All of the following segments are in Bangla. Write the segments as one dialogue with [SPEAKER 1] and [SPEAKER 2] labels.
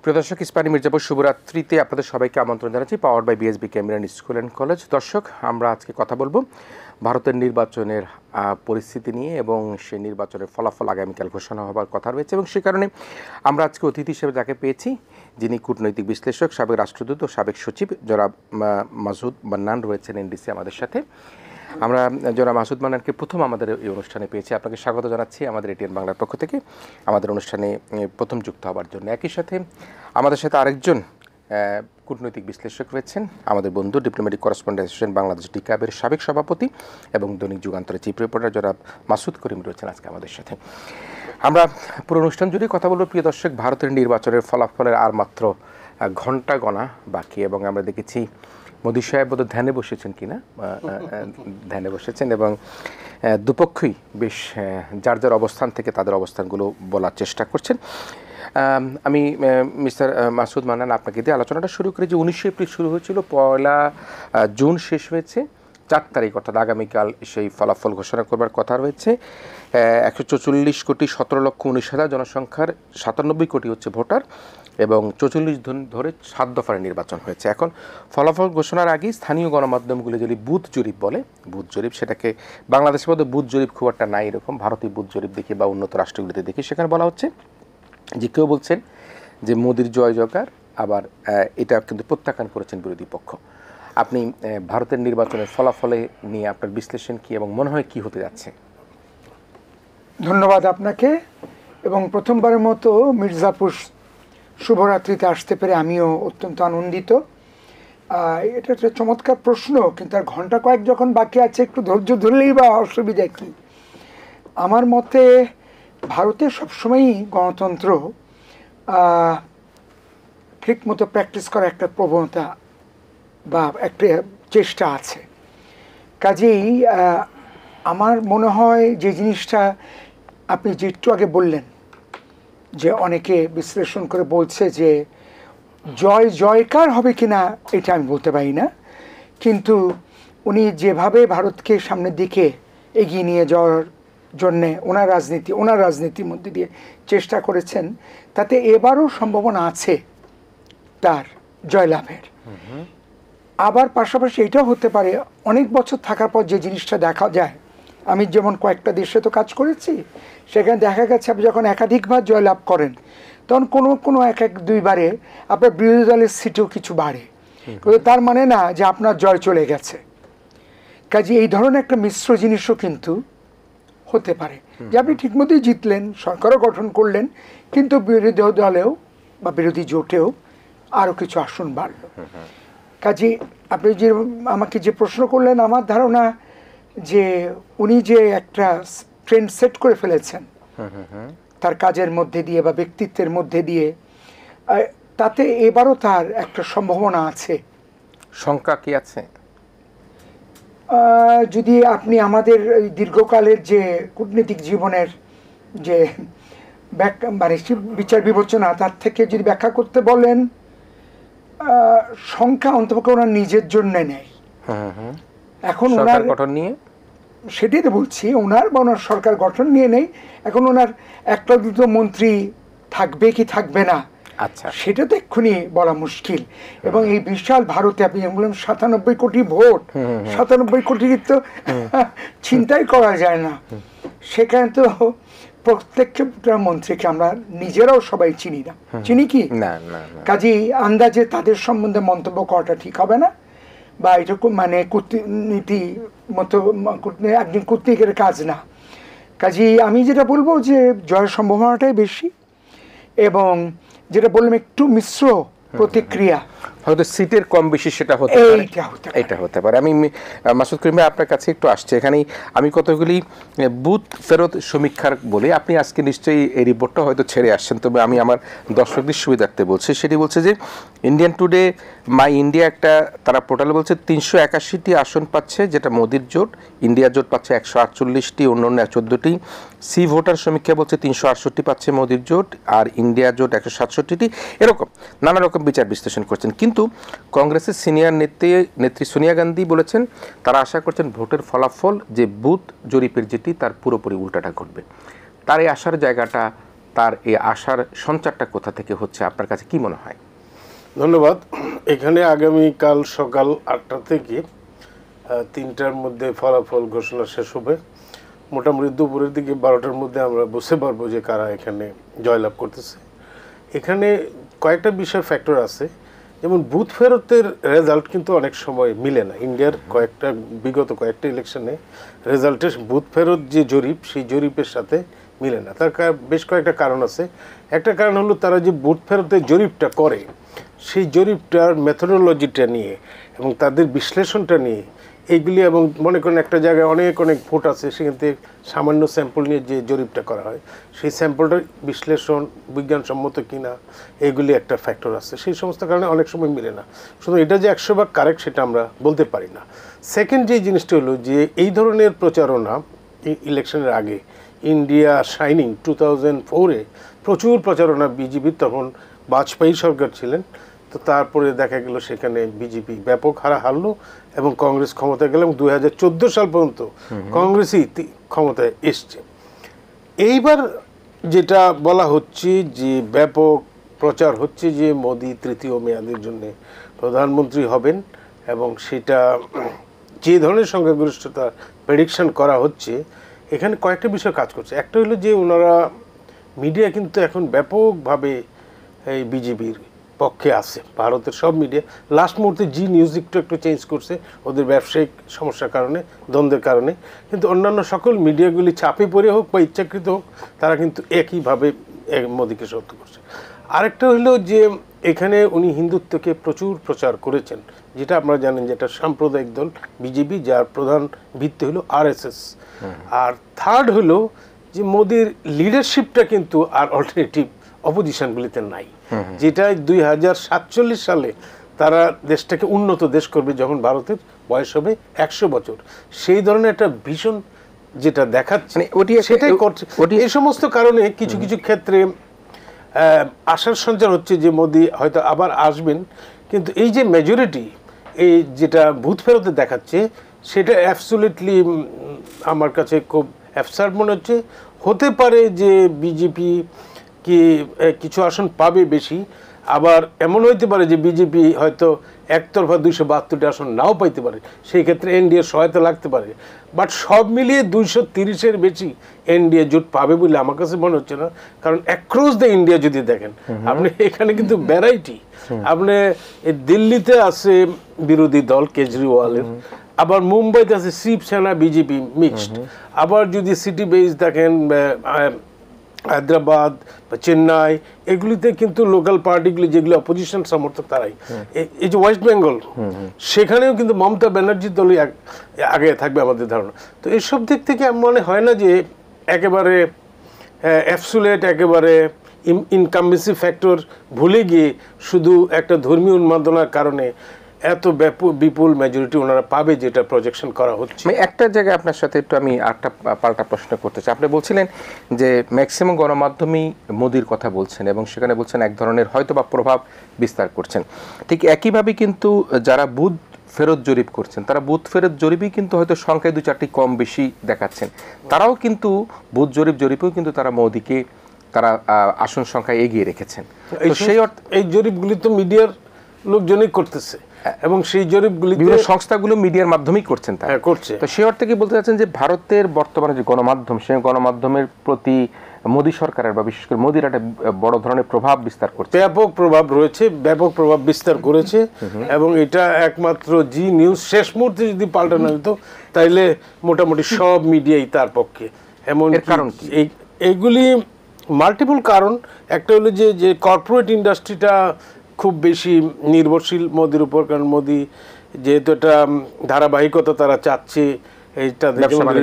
[SPEAKER 1] প্রিয় দর্শক, ইস্পানি মির্জাপুর শুভরাত্রিতে আপনাদের সবাইকে আমন্ত্রণ জানাচ্ছি। Power by BSB Cambrian school and college. দর্শক, আমরা আজকে কথা বলবো ভারতের নির্বাচনের পরিস্থিতি নিয়ে এবং সেই নির্বাচনের ফলাফল আগামীকাল ঘোষণা হবার কথা রয়েছে, এবং সে কারণে আমরা আজকে অতিথি হিসেবে যাকে পেয়েছি, যিনি কূটনৈতিক বিশ্লেষক, সাবেক রাষ্ট্রদূত ও সাবেক সচিব জনাব মাসুদ মান্নান রয়েছেন এনডিসি আমাদের সাথে। আমরা জনাব মাসুদ মান্নানকে প্রথম আমাদের এই অনুষ্ঠানে পেয়েছি। আপনাকে স্বাগত জানাচ্ছি আমাদের এটিএন বাংলার পক্ষ থেকে আমাদের অনুষ্ঠানে প্রথম যুক্ত হওয়ার জন্য। একই সাথে আমাদের সাথে আরেকজন কূটনৈতিক বিশ্লেষক রয়েছেন, আমাদের বন্ধু ডিপ্লোম্যাটিক করেসপন্ডেন্ট অ্যাসোসিয়েশন বাংলাদেশ ডিকাবের সাবেক সভাপতি এবং দৈনিক যুগান্তরের চিফ রিপোর্টার জনাব মাসুদ করিম রয়েছেন আজকে আমাদের সাথে। আমরা পুরো অনুষ্ঠান জুড়ে কথা বলবো প্রিয় দর্শক ভারতের নির্বাচনের ফলাফলের আর মাত্র ঘণ্টা গণা বাকি, এবং আমরা দেখেছি মোদী সাহেব বোধহয় ধ্যানে বসেছেন কিনা, ধ্যানে বসেছেন এবং দুপক্ষই বেশ যার যার অবস্থান থেকে তাদের অবস্থানগুলো বলার চেষ্টা করছেন। আমি মিস্টার মাসুদ মান্নান আপনাকে দিয়ে আলোচনাটা শুরু করি যে 19 এপ্রিল শুরু হয়েছিল, 1 জুন শেষ হয়েছে, 4 তারিখ অর্থাৎ আগামীকাল সেই ফলাফল ঘোষণা করবার কথা রয়েছে। 144,17,19,000 জনসংখ্যার 97 কোটি হচ্ছে ভোটার, এবং 44 দিন ধরে 7 দফার নির্বাচন হয়েছে। এখন ফলাফল ঘোষণার আগেই স্থানীয় গণমাধ্যমগুলো যদি বুথ জরিপ বলে, বুথ জরিপ, সেটাকে বাংলাদেশের মধ্যে বুথ জরিপ খুব একটা নাই এরকম, ভারতীয় বুথ জরিপ দেখি বা উন্নত রাষ্ট্রগুলিতে দেখি, সেখানে বলা হচ্ছে যে কেউ বলছেন যে মোদির জয় জয়কার, আবার এটা কিন্তু প্রত্যাখ্যান করেছেন বিরোধী পক্ষ। আপনি ভারতের নির্বাচনের ফলাফলে নিয়ে আপনার বিশ্লেষণ কি এবং মনে হয় কি হতে যাচ্ছে?
[SPEAKER 2] ধন্যবাদ আপনাকে, এবং প্রথমবারের মতো মির্জাপুর শুভরাত্রিতে আসতে পেরে আমিও অত্যন্ত আনন্দিত। এটা একটা চমৎকার প্রশ্ন, কিন্তু আর ঘন্টা কয়েক যখন বাকি আছে একটু ধৈর্য ধরলেই বা অসুবিধা কী? আমার মতে ভারতে সবসময়ই গণতন্ত্র ঠিকমতো প্র্যাকটিস করার একটা প্রবণতা বা একটা চেষ্টা আছে। কাজেই আমার মনে হয় যে জিনিসটা আপনি যে একটু আগে বললেন, যে অনেকে বিশ্লেষণ করে বলছে যে জয় জয়কার হবে কিনা এটা আমি বলতে পারি না, কিন্তু উনি যেভাবে ভারতকে সামনের দিকে এগিয়ে নিয়ে যাওয়ার জন্যে ওনার রাজনীতির মধ্যে দিয়ে চেষ্টা করেছেন, তাতে এবারও সম্ভাবনা আছে তার জয়লাভের। আবার পাশাপাশি এটাও হতে পারে অনেক বছর থাকার পর যে জিনিসটা দেখা যায়, আমি যেমন কয়েকটা দেশে তো কাজ করেছি, সেখানে দেখা গেছে আপনি যখন একাধিকবার জয়লাভ করেন তখন কোনো এক দুইবারে আপনার বিরোধী দলের সিটেও কিছু বাড়ে, কিন্তু তার মানে না যে আপনার জয় চলে গেছে। কাজে এই ধরনের একটা মিশ্র জিনিসও কিন্তু হতে পারে, যে আপনি ঠিকমতোই জিতলেন, সরকারও গঠন করলেন, কিন্তু বিরোধী দলেও বা বিরোধী জোটেও আরও কিছু আসন বাড়ল। কাজে আপনি যে আমাকে যে প্রশ্ন করলেন, আমার ধারণা যে উনি যে একটা ট্রেন্ড সেট করে ফেলেছেন তার কাজের মধ্যে দিয়ে বা ব্যক্তিত্বের মধ্যে দিয়ে, তাতে এবারও তার একটা সম্ভাবনা আছে।
[SPEAKER 1] সংখ্যা কি আছে?
[SPEAKER 2] যদি আপনি আমাদের দীর্ঘকালের যে কূটনীতিক জীবনের যে মানে বিচার বিবেচনা, তার থেকে যদি ব্যাখ্যা করতে বলেন, সংখ্যা অন্তপক্ষে ওনার নিজের জন্য নেই। এখন ওনার
[SPEAKER 1] গঠন নিয়ে,
[SPEAKER 2] সেটাই তো বলছি, ওনার বা ওনার সরকার গঠন নিয়ে নেই। এখন ওনার একটা দুটো মন্ত্রী থাকবে কি থাকবে না,
[SPEAKER 1] আচ্ছা,
[SPEAKER 2] সেটা তো এক্ষুনি বলা মুশকিল। এবং এই বিশাল ভারতে আপনি বললেন 97 কোটি ভোট, 97 কোটি তো চিন্তাই করা যায় না। সেখানে তো প্রত্যেকটা মন্ত্রীকে আমরা নিজেরাও সবাই চিনি না, চিনি কি
[SPEAKER 1] না।
[SPEAKER 2] কাজেই আন্দাজে তাদের সম্বন্ধে মন্তব্য করাটা ঠিক হবে না, বা এরকম মানে কূটনীতি মতো একজন কূটনীতিকের কাজ না। কাজেই আমি যেটা বলবো যে জয়ের সম্ভাবনাটাই বেশি, এবং যেটা বললাম একটু মিশ্র প্রতিক্রিয়া,
[SPEAKER 1] হয়তো সিটের কম বেশি সেটা হতে পারে, এটা হতে পারে। আমি মাসুদ করিম আপনার কাছে একটু আসছে, এখানেই আমি কতগুলি বুথ ফেরত সমীক্ষার বলি, আপনি আজকে নিশ্চয়ই এই রিপোর্টটা হয়তো ছেড়ে আসছেন, তবে আমি আমার দর্শকদের সুবিধার্থে বলছি। সেটি বলছে যে ইন্ডিয়ান টুডে মাই ইন্ডিয়া একটা তারা পোর্টালে বলছে 381টি আসন পাচ্ছে, যেটা মোদির জোট, ইন্ডিয়া জোট পাচ্ছে 148টি, অন্য 14টি। সি ভোটার সমীক্ষা বলছে 368 পাচ্ছে মোদির জোট, আর ইন্ডিয়া জোট 167টি। এরকম নানা রকম বিচার বিশ্লেষণ করছেন। কিন্তু কংগ্রেসের সিনিয়র নেত্রী সোনিয়া গান্ধী বলেছেন তারা আশা করছেন ভোটের ফলাফল যে বুথ জরিপের যেটি তার পুরোপুরি উল্টাটা ঘটবে। তার এই আশার জায়গাটা তার এই আশার সঞ্চারটা কোথা থেকে হচ্ছে আপনার কাছে কি মনে হয়?
[SPEAKER 3] ধন্যবাদ। এখানে আগামীকাল সকাল 8টা থেকে 3টার মধ্যে ফলাফল ঘোষণা শেষ হবে। মোটামুটি দুপুরের দিকে 12টার মধ্যে আমরা বুঝতে পারবো যে কারা এখানে জয়লাভ করতেছে। এখানে কয়েকটা বিষয় ফ্যাক্টর আছে, যেমন বুথ ফেরতের রেজাল্ট কিন্তু অনেক সময় মিলে না। ইন্ডিয়ার বিগত কয়েকটা ইলেকশনে রেজাল্টের বুথ ফেরত যে জরিপ, সেই জরিপের সাথে মিলে না। তার বেশ কয়েকটা কারণ আছে। একটা কারণ হলো তারা যে বুথ ফেরতের জরিপটা করে, সেই জরিপটার মেথোডোলজিটা নিয়ে এবং তাদের বিশ্লেষণটা নিয়ে এইগুলি, এবং মনে করেন একটা জায়গায় অনেক ভোট আছে, সেখান থেকে সামান্য স্যাম্পল নিয়ে যে জরিপটা করা হয়, সেই স্যাম্পলটার বিশ্লেষণ বিজ্ঞানসম্মত কিনা, এইগুলি একটা ফ্যাক্টর আছে। সেই সমস্ত কারণে অনেক সময় মিলে না। শুধু এটা যে 100% কারেক্ট সেটা আমরা বলতে পারি না। সেকেন্ড যে জিনিসটা হলো যে এই ধরনের প্রচারণা ইলেকশনের আগে, ইন্ডিয়া শাইনিং 2004-এ প্রচুর প্রচারণা বিজেপির, তখন বাজপেয়ী সরকার ছিলেন। তো তারপরে দেখা গেল সেখানে বিজেপি ব্যাপক হারে হারলো এবং কংগ্রেস ক্ষমতায় গেল, এবং 2014 সাল পর্যন্ত কংগ্রেসই ক্ষমতায় এসছে। এইবার যেটা বলা হচ্ছে যে ব্যাপক প্রচার হচ্ছে যে মোদি তৃতীয় মেয়াদের জন্য প্রধানমন্ত্রী হবেন, এবং সেটা যে ধরনের সংখ্যাগরিষ্ঠতা প্রেডিকশন করা হচ্ছে, এখানে কয়েকটা বিষয় কাজ করছে। একটা হলো যে ওনারা মিডিয়া কিন্তু এখন ব্যাপকভাবে এই বিজেপির পক্ষে আছে। ভারতের সব মিডিয়া লাস্ট মুহূর্তে জি নিউজ একটু চেঞ্জ করছে ওদের ব্যবসায়িক সমস্যার কারণে, দ্বন্দ্বের কারণে, কিন্তু অন্যান্য সকল মিডিয়াগুলি চাপে পড়ে হোক বা ইচ্ছাকৃত হোক, তারা কিন্তু একইভাবে মোদিকে সত্য করছে। আরেকটা হলো যে এখানে উনি হিন্দুত্বকে প্রচুর প্রচার করেছেন, যেটা আপনারা জানেন যে এটা সাম্প্রদায়িক দল বিজেপি, যার প্রধান ভিত্তি হলো RSS। আর থার্ড হলো যে মোদির লিডারশিপটা কিন্তু আর অল্টারনেটিভ অপোজিশনগুলিতে নাই, যেটা 2047 সালে তারা দেশটাকে উন্নত দেশ করবে, যখন ভারতের বয়স হবে 100 বছর। সেই ধরনের একটা ভীষণ যেটা দেখাচ্ছে সেটাই করছে। এই সমস্ত কারণে কিছু কিছু ক্ষেত্রে আশার সঞ্চার হচ্ছে যে মোদি হয়তো আবার আসবেন। কিন্তু এই যে মেজরিটি, এই যেটা বুথ ফেরতে দেখাচ্ছে, সেটা অ্যাবসলিউটলি আমার কাছে খুব অ্যাবসার্ড মনে হচ্ছে। হতে পারে যে বিজেপি কি কিছু আসন পাবে বেশি, আবার এমন হইতে পারে যে বিজেপি হয়তো একতরফা 272টা আসন নাও পাইতে পারে, সেই ক্ষেত্রে এনডিএ সহায়তা লাগতে পারে। বাট সব মিলিয়ে 230-এর বেশি এনডিএ জোট পাবে বলে আমার কাছে মনে হচ্ছে না। কারণ অ্যাক্রস দ্য ইন্ডিয়া যদি দেখেন আপনি, এখানে কিন্তু ভ্যারাইটি। আপনি দিল্লিতে আছে বিরোধী দল কেজরিওয়ালের, আবার মুম্বাইতে আছে শিবসেনা বিজেপি মিক্সড, আবার যদি সিটি বেস দেখেন হায়দ্রাবাদ বা চেন্নাই, এগুলিতে কিন্তু লোকাল পার্টিগুলি যেগুলি অপোজিশন সমর্থক তারাই। এই যে ওয়েস্ট বেঙ্গল, সেখানেও কিন্তু মমতা ব্যানার্জির দলই আগে থাকবে আমাদের ধারণা। তো এইসব দিক থেকে মনে হয় না যে একেবারে অ্যাবসুলেট, একেবারে ইনকামবেন্সি ফ্যাক্টর ভুলে গিয়ে শুধু একটা ধর্মীয় উন্মাদনার কারণে এত বিপুল মেজরিটি ওনারা পাবে, যেটা প্রজেকশন করা হচ্ছে।
[SPEAKER 1] একটা জায়গায় আপনার সাথে একটু আমি আরেকটা পাল্টা প্রশ্ন করতে চাই। আপনি বলছিলেন যে ম্যাক্সিমাম গণমাধ্যমেই মোদির কথা বলছেন এবং সেখানে বলছেন এক ধরনের হয়তো বা প্রভাব বিস্তার করছেন। ঠিক একইভাবে কিন্তু যারা বুথ ফেরত জরিপ করছেন, তারা বুথ ফেরত জরিপই কিন্তু হয়তো সংখ্যায় 2-4টি কম বেশি দেখাচ্ছেন। তারাও কিন্তু বুথ জরিপেও কিন্তু তারা মোদিকে তারা আসন সংখ্যায় এগিয়ে রেখেছেন। সেই
[SPEAKER 3] এই জরিপগুলি তো মিডিয়ার লোকজনই করতেছে, এবং সেই জরিপগুলি
[SPEAKER 1] বিভিন্ন সংস্থাগুলো মিডিয়ার মাধ্যমেই করছেন, তারা
[SPEAKER 3] করছে।
[SPEAKER 1] তো সেই অর্থে কি বলতে চাচ্ছেন যে ভারতের বর্তমানে যে গণমাধ্যম, সেই গণমাধ্যমের প্রতি মোদী সরকারের বা বিশেষ করে মোদির একটা বড় ধরনের প্রভাব বিস্তার করছে?
[SPEAKER 3] ব্যাপক প্রভাব রয়েছে, ব্যাপক প্রভাব বিস্তার করেছে, এবং এটা একমাত্র জি নিউজ শেষ মুহূর্তে যদি পাল্টানো হতো তাইলে মোটামুটি সব মিডিয়াই তার পক্ষে। এমন
[SPEAKER 1] কারণ কি?
[SPEAKER 3] এইগুলি মাল্টিপল কারণ। একটা হলো যে কর্পোরেট ইন্ডাস্ট্রিটা খুব বেশি নির্ভরশীল মোদির উপর, কারণ মোদি যেহেতু একটা ধারাবাহিকতা তারা চাচ্ছে, এইটা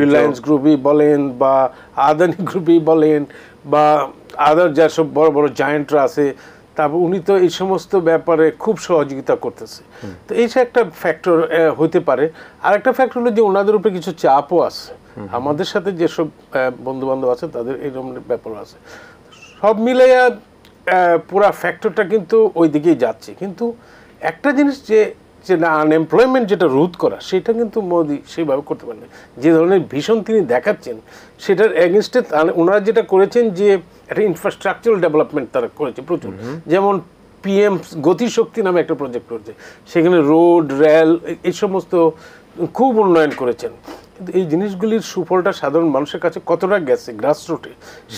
[SPEAKER 3] রিলায়েন্স গ্রুপই বলেন বা আদানি গ্রুপই বলেন বা আদার যেসব বড় বড় জায়েন্টরা আছে, তারপর উনি তো এই সমস্ত ব্যাপারে খুব সহযোগিতা করতেছে। তো এই একটা ফ্যাক্টর হতে পারে। আর একটা ফ্যাক্টর হলো যে ওনাদের উপরে কিছু চাপও আছে, আমাদের সাথে যেসব বন্ধু বান্ধব আছে তাদের এই ধরনের ব্যাপারও আছে। সব মিলাইয়া পুরা ফ্যাক্টরটা কিন্তু ওই দিকেই যাচ্ছে। কিন্তু একটা জিনিস যে যে না আনএমপ্লয়মেন্ট যেটা রোধ করা সেটা কিন্তু মোদি সেইভাবে করতে পারেন। যে ধরনের ভীষণ তিনি দেখাচ্ছেন সেটার এগেনস্টে ওনারা যেটা করেছেন যে একটা ইনফ্রাস্ট্রাকচারাল ডেভেলপমেন্ট তারা করেছে প্রচুর, যেমন পিএম গতিশক্তি নামে একটা প্রজেক্ট করেছে, সেখানে রোড রেল এই সমস্ত খুব উন্নয়ন করেছেন। কিন্তু এই জিনিসগুলির সুফলটা সাধারণ মানুষের কাছে কতটা গেছে গ্রাসরুটে,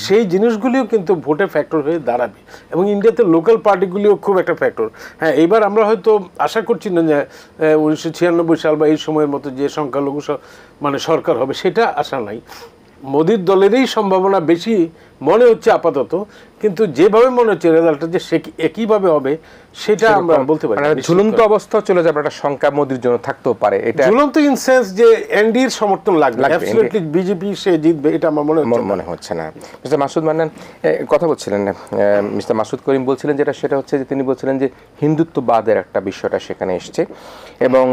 [SPEAKER 3] সেই জিনিসগুলিও কিন্তু ভোটে ফ্যাক্টর হয়ে দাঁড়াবে, এবং ইন্ডিয়াতে লোকাল পার্টিগুলিও খুব একটা ফ্যাক্টর। হ্যাঁ, এইবার আমরা হয়তো আশা করছি না যে 1996 সাল বা এই সময়ের মতো যে সংখ্যালঘু মানে সরকার হবে, সেটা আশা নাই। মোদির দলেরই সম্ভাবনা বেশি মনে হচ্ছে আপাতত, কিন্তু যেভাবে মনে হচ্ছে রেজাল্টটা যে সে একইভাবে হবে সেটা আমরা বলতে পারি।
[SPEAKER 1] ঝুলন্ত অবস্থা চলে যাবে একটা সংখ্যা মোদির জন্য থাকতেও পারে। এটা
[SPEAKER 3] ঝুলন্ত ইন সেন্স যে এনডির সমর্থন লাগবে, অ্যাবসলিউটলি বিজেপি সে জিতবে এটা আমার মনে
[SPEAKER 1] হচ্ছে না। মিস্টার মাসুদ মান্নান কথা বলছিলেন, মিস্টার মাসুদ করিম বলছিলেন সেটা হচ্ছে যে তিনি বলছিলেন যে হিন্দুত্ববাদের একটা বিষয়টা সেখানে এসছে, এবং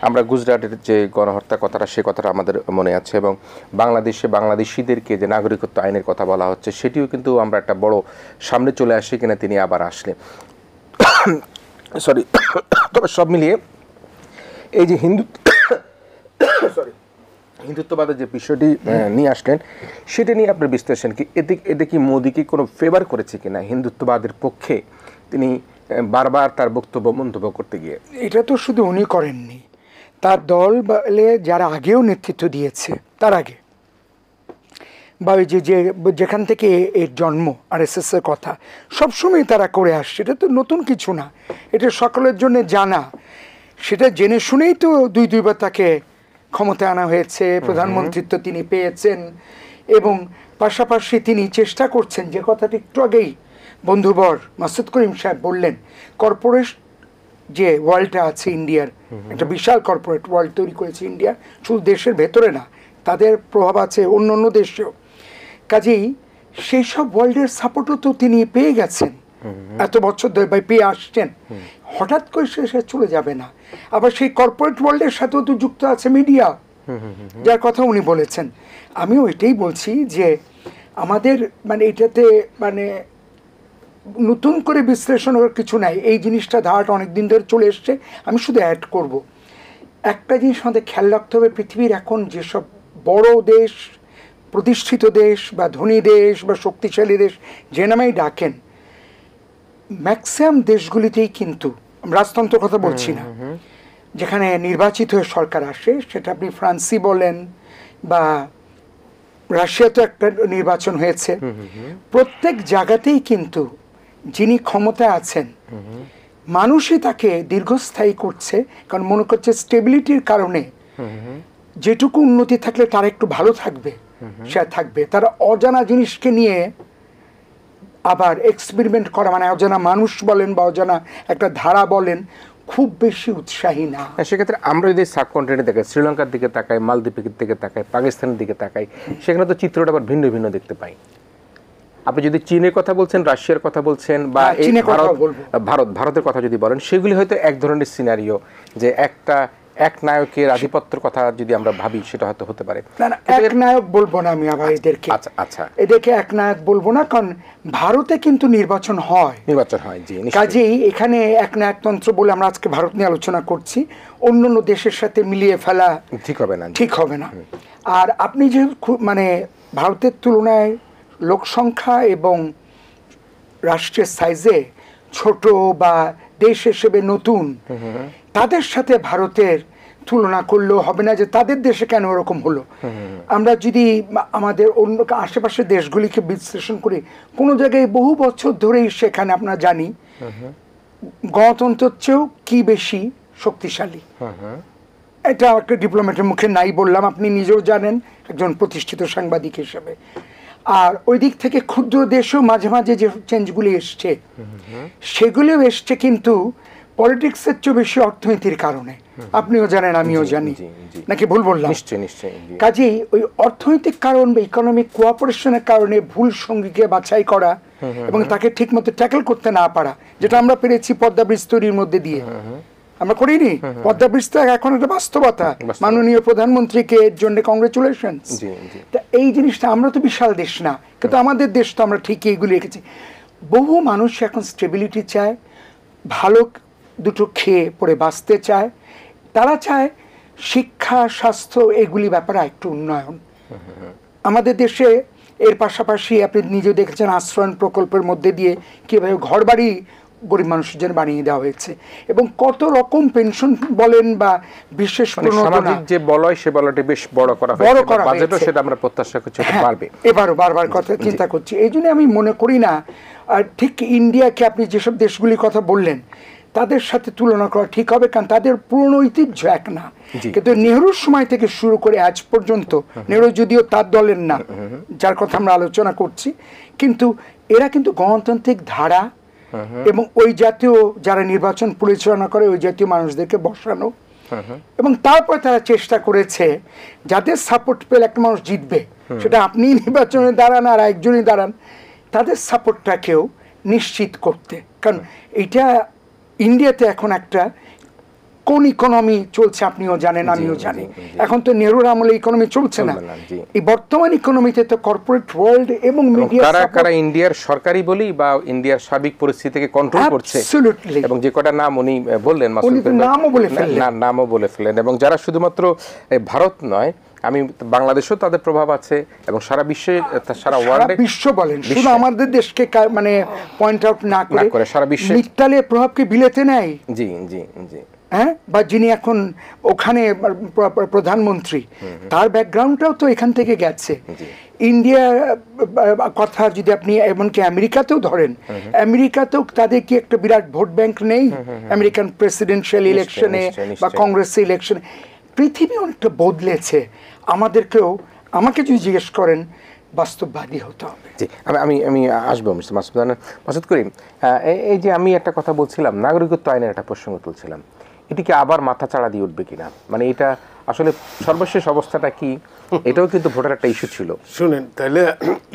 [SPEAKER 1] আমরা গুজরাটের যে গণহত্যা কথাটা সে কথাটা আমাদের মনে আছে, এবং বাংলাদেশে বাংলাদেশিদেরকে যে নাগরিকত্ব আইনের কথা বলা হচ্ছে সেটিও কিন্তু আমরা একটা বড় সামনে চলে আসি কিনা তিনি আবার আসলে সরি। তবে সব মিলিয়ে এই যে হিন্দুত্ববাদের যে বিষয়টি নিয়ে আসলেন সেটা নিয়ে আপনার বিশ্লেষণ কি? এতে কি মোদিকে কোনো ফেভার করেছে কিনা হিন্দুত্ববাদের পক্ষে তিনি বারবার তার বক্তব্য মন্তব্য করতে গিয়ে?
[SPEAKER 2] এটা তো শুধু উনি করেননি, তার দল বলে যারা আগেও নেতৃত্ব দিয়েছে তার আগে, বা ওই যেখান থেকে এর জন্ম আরএসএস এর কথা সবসময় তারা করে আসছে। এটা তো নতুন কিছু না, এটা সকলের জন্য জানা। সেটা জেনে শুনেই তো দুইবার তাকে ক্ষমতায় আনা হয়েছে, প্রধানমন্ত্রিত্ব তিনি পেয়েছেন, এবং পাশাপাশি তিনি চেষ্টা করছেন যে কথাটি একটু আগেই বন্ধুবর মাসুদ করিম সাহেব বললেন, কর্পোরেট যে ওয়ার্ল্ডটা আছে ইন্ডিয়ার, একটা বিশাল কর্পোরেট ওয়ার্ল্ড তৈরি করেছে ইন্ডিয়া, শুধু দেশের ভেতরে না, তাদের প্রভাব আছে অন্য অন্য দেশেও। কাজেই সেই সব ওয়ার্ল্ডের সাপোর্টও তো তিনি পেয়ে গেছেন, এত বছর ধরে পেয়ে আসছেন। হঠাৎ করে সে চলে যাবে না। আবার সেই কর্পোরেট ওয়ার্ল্ডের সাথেও তো যুক্ত আছে মিডিয়া, যার কথা উনি বলেছেন। আমিও এটাই বলছি যে আমাদের মানে এটাতে মানে নতুন করে বিশ্লেষণ করার কিছু নাই, এই জিনিসটা ধারাটা অনেক দিন ধরে চলে এসছে। আমি শুধু অ্যাড করব, একটা জিনিস আমাদের খেয়াল রাখতে হবে, পৃথিবীর এখন যেসব বড় দেশ, প্রতিষ্ঠিত দেশ বা ধনী দেশ বা শক্তিশালী দেশ যে নামেই ডাকেন, ম্যাক্সিমাম দেশগুলিতেই কিন্তু, রাজতন্ত্র কথা বলছি না, যেখানে নির্বাচিত হয়ে সরকার আসে, সেটা আপনি ফ্রান্সই বলেন বা রাশিয়াতে একটা নির্বাচন হয়েছে, প্রত্যেক জায়গাতেই কিন্তু যিনি ক্ষমতায় আছেন মানুষই তাকে দীর্ঘস্থায়ী করছে, কারণ মনে করছে স্টেবিলিটির কারণে যেটুকু উন্নতি থাকলে তারা একটু ভালো থাকবে, সে থাকবে। তারা অজানা জিনিসকে নিয়ে আবার এক্সপেরিমেন্ট করা, মানে অজানা মানুষ বলেন বা অজানা একটা ধারা বলেন, খুব বেশি উৎসাহী না।
[SPEAKER 1] সেক্ষেত্রে আমরা যদি সাবকন্টিনেন্টে তাকাই, শ্রীলঙ্কার দিকে তাকাই, মালদ্বীপের দিকে তাকাই, পাকিস্তানের দিকে তাকাই, সেখানে তো চিত্রটা আবার ভিন্ন ভিন্ন দেখতে পাই। আপনি যদি চীনের কথা বলছেন, রাশিয়ার কথা বলছেন, বা ভারতের কথা যদি বলেন, সেগুলি হয়তো এক ধরনের সিনারিও, যে এক নায়কের আধিপত্যের কথা যদি আমরা ভাবি সেটা হয়তো হতে পারে।
[SPEAKER 2] না না, এক নায়ক বলবো না আমি আবার এদেরকে।
[SPEAKER 1] আচ্ছা,
[SPEAKER 2] এদেরকে এক নায়ক বলবো না, কারণ ভারতে কিন্তু নির্বাচন হয়, জি। কাজেই এখানে এক নায়কতন্ত্র বলে আমরা আজকে ভারত নিয়ে আলোচনা করছি, অন্য অন্য দেশের সাথে মিলিয়ে ফেলা ঠিক হবে না। আর আপনি যে মানে ভারতের তুলনায় লোক সংখ্যা এবং রাষ্ট্রের সাইজে ছোট বা দেশ হিসেবে নতুন, তাদের সাথে ভারতের তুলনা করলেও হবে না যে তাদের দেশে কেন এরকম হলো। আমরা যদি আমাদের অন্য আশেপাশের দেশগুলিকে বিশ্লেষণ করি, কোনো জায়গায় বহু বছর ধরেই সেখানে আমরা জানি গণতন্ত্রের চেয়েও কি বেশি শক্তিশালী। এটা একটা ডিপ্লোম্যাটের মুখে নাই বললাম, আপনি নিজেও জানেন একজন প্রতিষ্ঠিত সাংবাদিক হিসেবে। আর ওই দিক থেকে ক্ষুদ্র দেশেও মাঝে মাঝে যে চেঞ্জগুলি এসছে, সেগুলিও এসছে কিন্তু পলিটিক্সের চেয়ে বেশি অর্থনীতির কারণে। আপনিও জানেন, আমিও জানি, নাকি ভুল বললাম?
[SPEAKER 1] নিশ্চয়ই।
[SPEAKER 2] কাজেই ওই অর্থনৈতিক কারণ বা ইকোনমিক কোঅপারেশনের কারণে ভুল সঙ্গীকে বাছাই করা এবং তাকে ঠিক মতো ট্যাকেল করতে না পারা, যেটা আমরা পেরেছি পদ্মা ব্রিজ তৈরির মধ্যে দিয়ে। আমরা করিনি? পদ্মা ব্রিজ তো এখন একটা বাস্তবতা। মাননীয় প্রধানমন্ত্রীকে এর জন্য কংগ্রেচুলেশন। এই জিনিসটা, আমরা তো বিশাল দেশ না, কিন্তু আমাদের দেশ তো আমরা ঠিকই এগুলি রেখেছি। বহু মানুষ এখন স্টেবিলিটি চায়, ভালো দুটো খেয়ে পরে বাঁচতে চায়, তারা চায় শিক্ষা, স্বাস্থ্য এগুলি ব্যাপারে একটু উন্নয়ন। আমাদের দেশে এর পাশাপাশি আপনি নিজে দেখেছেন আশ্রয়ণ প্রকল্পের মধ্যে দিয়ে কীভাবে ঘরবাড়ি গরিব মানুষের জন্য বানিয়ে দেওয়া হয়েছে, এবং কত রকম পেনশন বলেন বা বিশেষ
[SPEAKER 1] সামাজিক যে বলয় সে বলয়টি বেশ বড় করা হয়েছে, বাজেটও সেটা আমরা প্রত্যাশা করছি পারবে।
[SPEAKER 2] এবারও বারবার কথা চিন্তা করছি, এই জন্য আমি মনে করি না ঠিক ইন্ডিয়াকে আপনি যেসব দেশগুলির কথা বললেন তাদের সাথে তুলনা করা ঠিক হবে, কারণ তাদের পুরনো ঐতিহ্য এক না। কিন্তু নেহরুর সময় থেকে শুরু করে আজ পর্যন্ত, নেহরু যদিও তার দলের না যার কথা আমরা আলোচনা করছি, কিন্তু এরা কিন্তু গণতান্ত্রিক ধারা এবং ওই জাতীয় যারা নির্বাচন পরিচালনা করে ওই জাতীয় মানুষদেরকে বসানো, এবং তারপর তারা চেষ্টা করেছে যাদের সাপোর্ট পেলে একটা মানুষ জিতবে, সেটা আপনি নির্বাচনে দাঁড়ান আর একজনই দাঁড়ান, তাদের সাপোর্টটাকেও নিশ্চিত করতে। কারণ এটা ইন্ডিয়াতে এখন একটা কোন ইকোনমি চলছে আপনিও জানেন, আমিও জানি। এখন তো নেহরুর আমলে ইকোনমি চলছে না, এই বর্তমান ইকোনমিতে তো কর্পোরেট ওয়ার্ল্ড এবং মিডিয়া
[SPEAKER 1] কারা ইন্ডিয়ার সরকারি বলি বা ইন্ডিয়ার সার্বিক পরিস্থিতিকে কন্ট্রোল করছে, এবং যে কটা নাম উনি বললেন, নামও বলে ফেলেন, এবং যারা শুধুমাত্র ভারত নয়, আমি বাংলাদেশেও তাদের প্রভাব আছে এবং সারা বিশ্বে, সারা ওয়ার্ল্ডে,
[SPEAKER 2] বিশ্ব বলেন, শুধু আমাদের দেশকে মানে পয়েন্ট আউট না করে
[SPEAKER 1] সারা বিশ্বে
[SPEAKER 2] মিত্তালের প্রভাবকে বিলেতে নেয়।
[SPEAKER 1] জি জি জি।
[SPEAKER 2] হ্যাঁ, বা যিনি এখন ওখানে প্রধানমন্ত্রী, তার ব্যাকগ্রাউন্ডটাও তো এখান থেকে গেছে। ইন্ডিয়ার কথা যদি আপনি এমনকি আমেরিকাতেও ধরেন, আমেরিকাতেও তাদের কি একটা বিরাট ভোট ব্যাংক নেই আমেরিকান প্রেসিডেন্সিয়াল ইলেকশনে বা কংগ্রেস ইলেকশনে? পৃথিবী অনেকটা বদলেছে, আমাকে যদি জিজ্ঞেস করেন বাস্তববাদী হতে হবে।
[SPEAKER 1] জি, আমি আসবো মিস্টার মাসুদ করিম। এই যে আমি একটা কথা বলছিলাম, নাগরিকত্ব আইনের একটা প্রসঙ্গ তুলছিলাম, এটিকে আবার মাথা চাড়া দিয়ে উঠবে কিনা, মানে এটা আসলে সর্বশেষ অবস্থাটা কি, এটাও কিন্তু ভোটার একটা ইস্যু ছিল।
[SPEAKER 3] শুনেন, তাহলে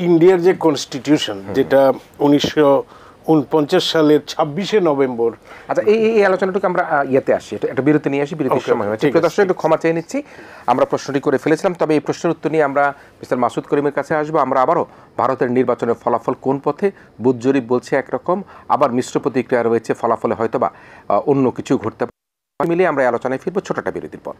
[SPEAKER 3] ইন্ডিয়ার যে কনস্টিটিউশন, যেটা 1949 সালের 26শে নভেম্বর,
[SPEAKER 1] আচ্ছা এই আলোচনাটুকু আমরা ইয়েতে আসি, একটা বিরতি নিয়ে আসি, বিরতির সময় হয়েছে। দর্শক একটু ক্ষমা চেয়ে নিচ্ছি, আমরা প্রশ্নটি করে ফেলেছিলাম, তবে এই প্রশ্নের উত্তর নিয়ে আমরা মিস্টার মাসুদ করিমের কাছে আসবো। আমরা আবারও ভারতের নির্বাচনের ফলাফল কোন পথে, বুথ জরিপ বলছে একরকম, আবার মিশ্র প্রতিক্রিয়া রয়েছে, ফলাফলে হয়তোবা অন্য কিছু ঘটতে পারে, মিলিয়ে আমরা আলোচনায় ফিরবো ছোটটা বিরতির পর।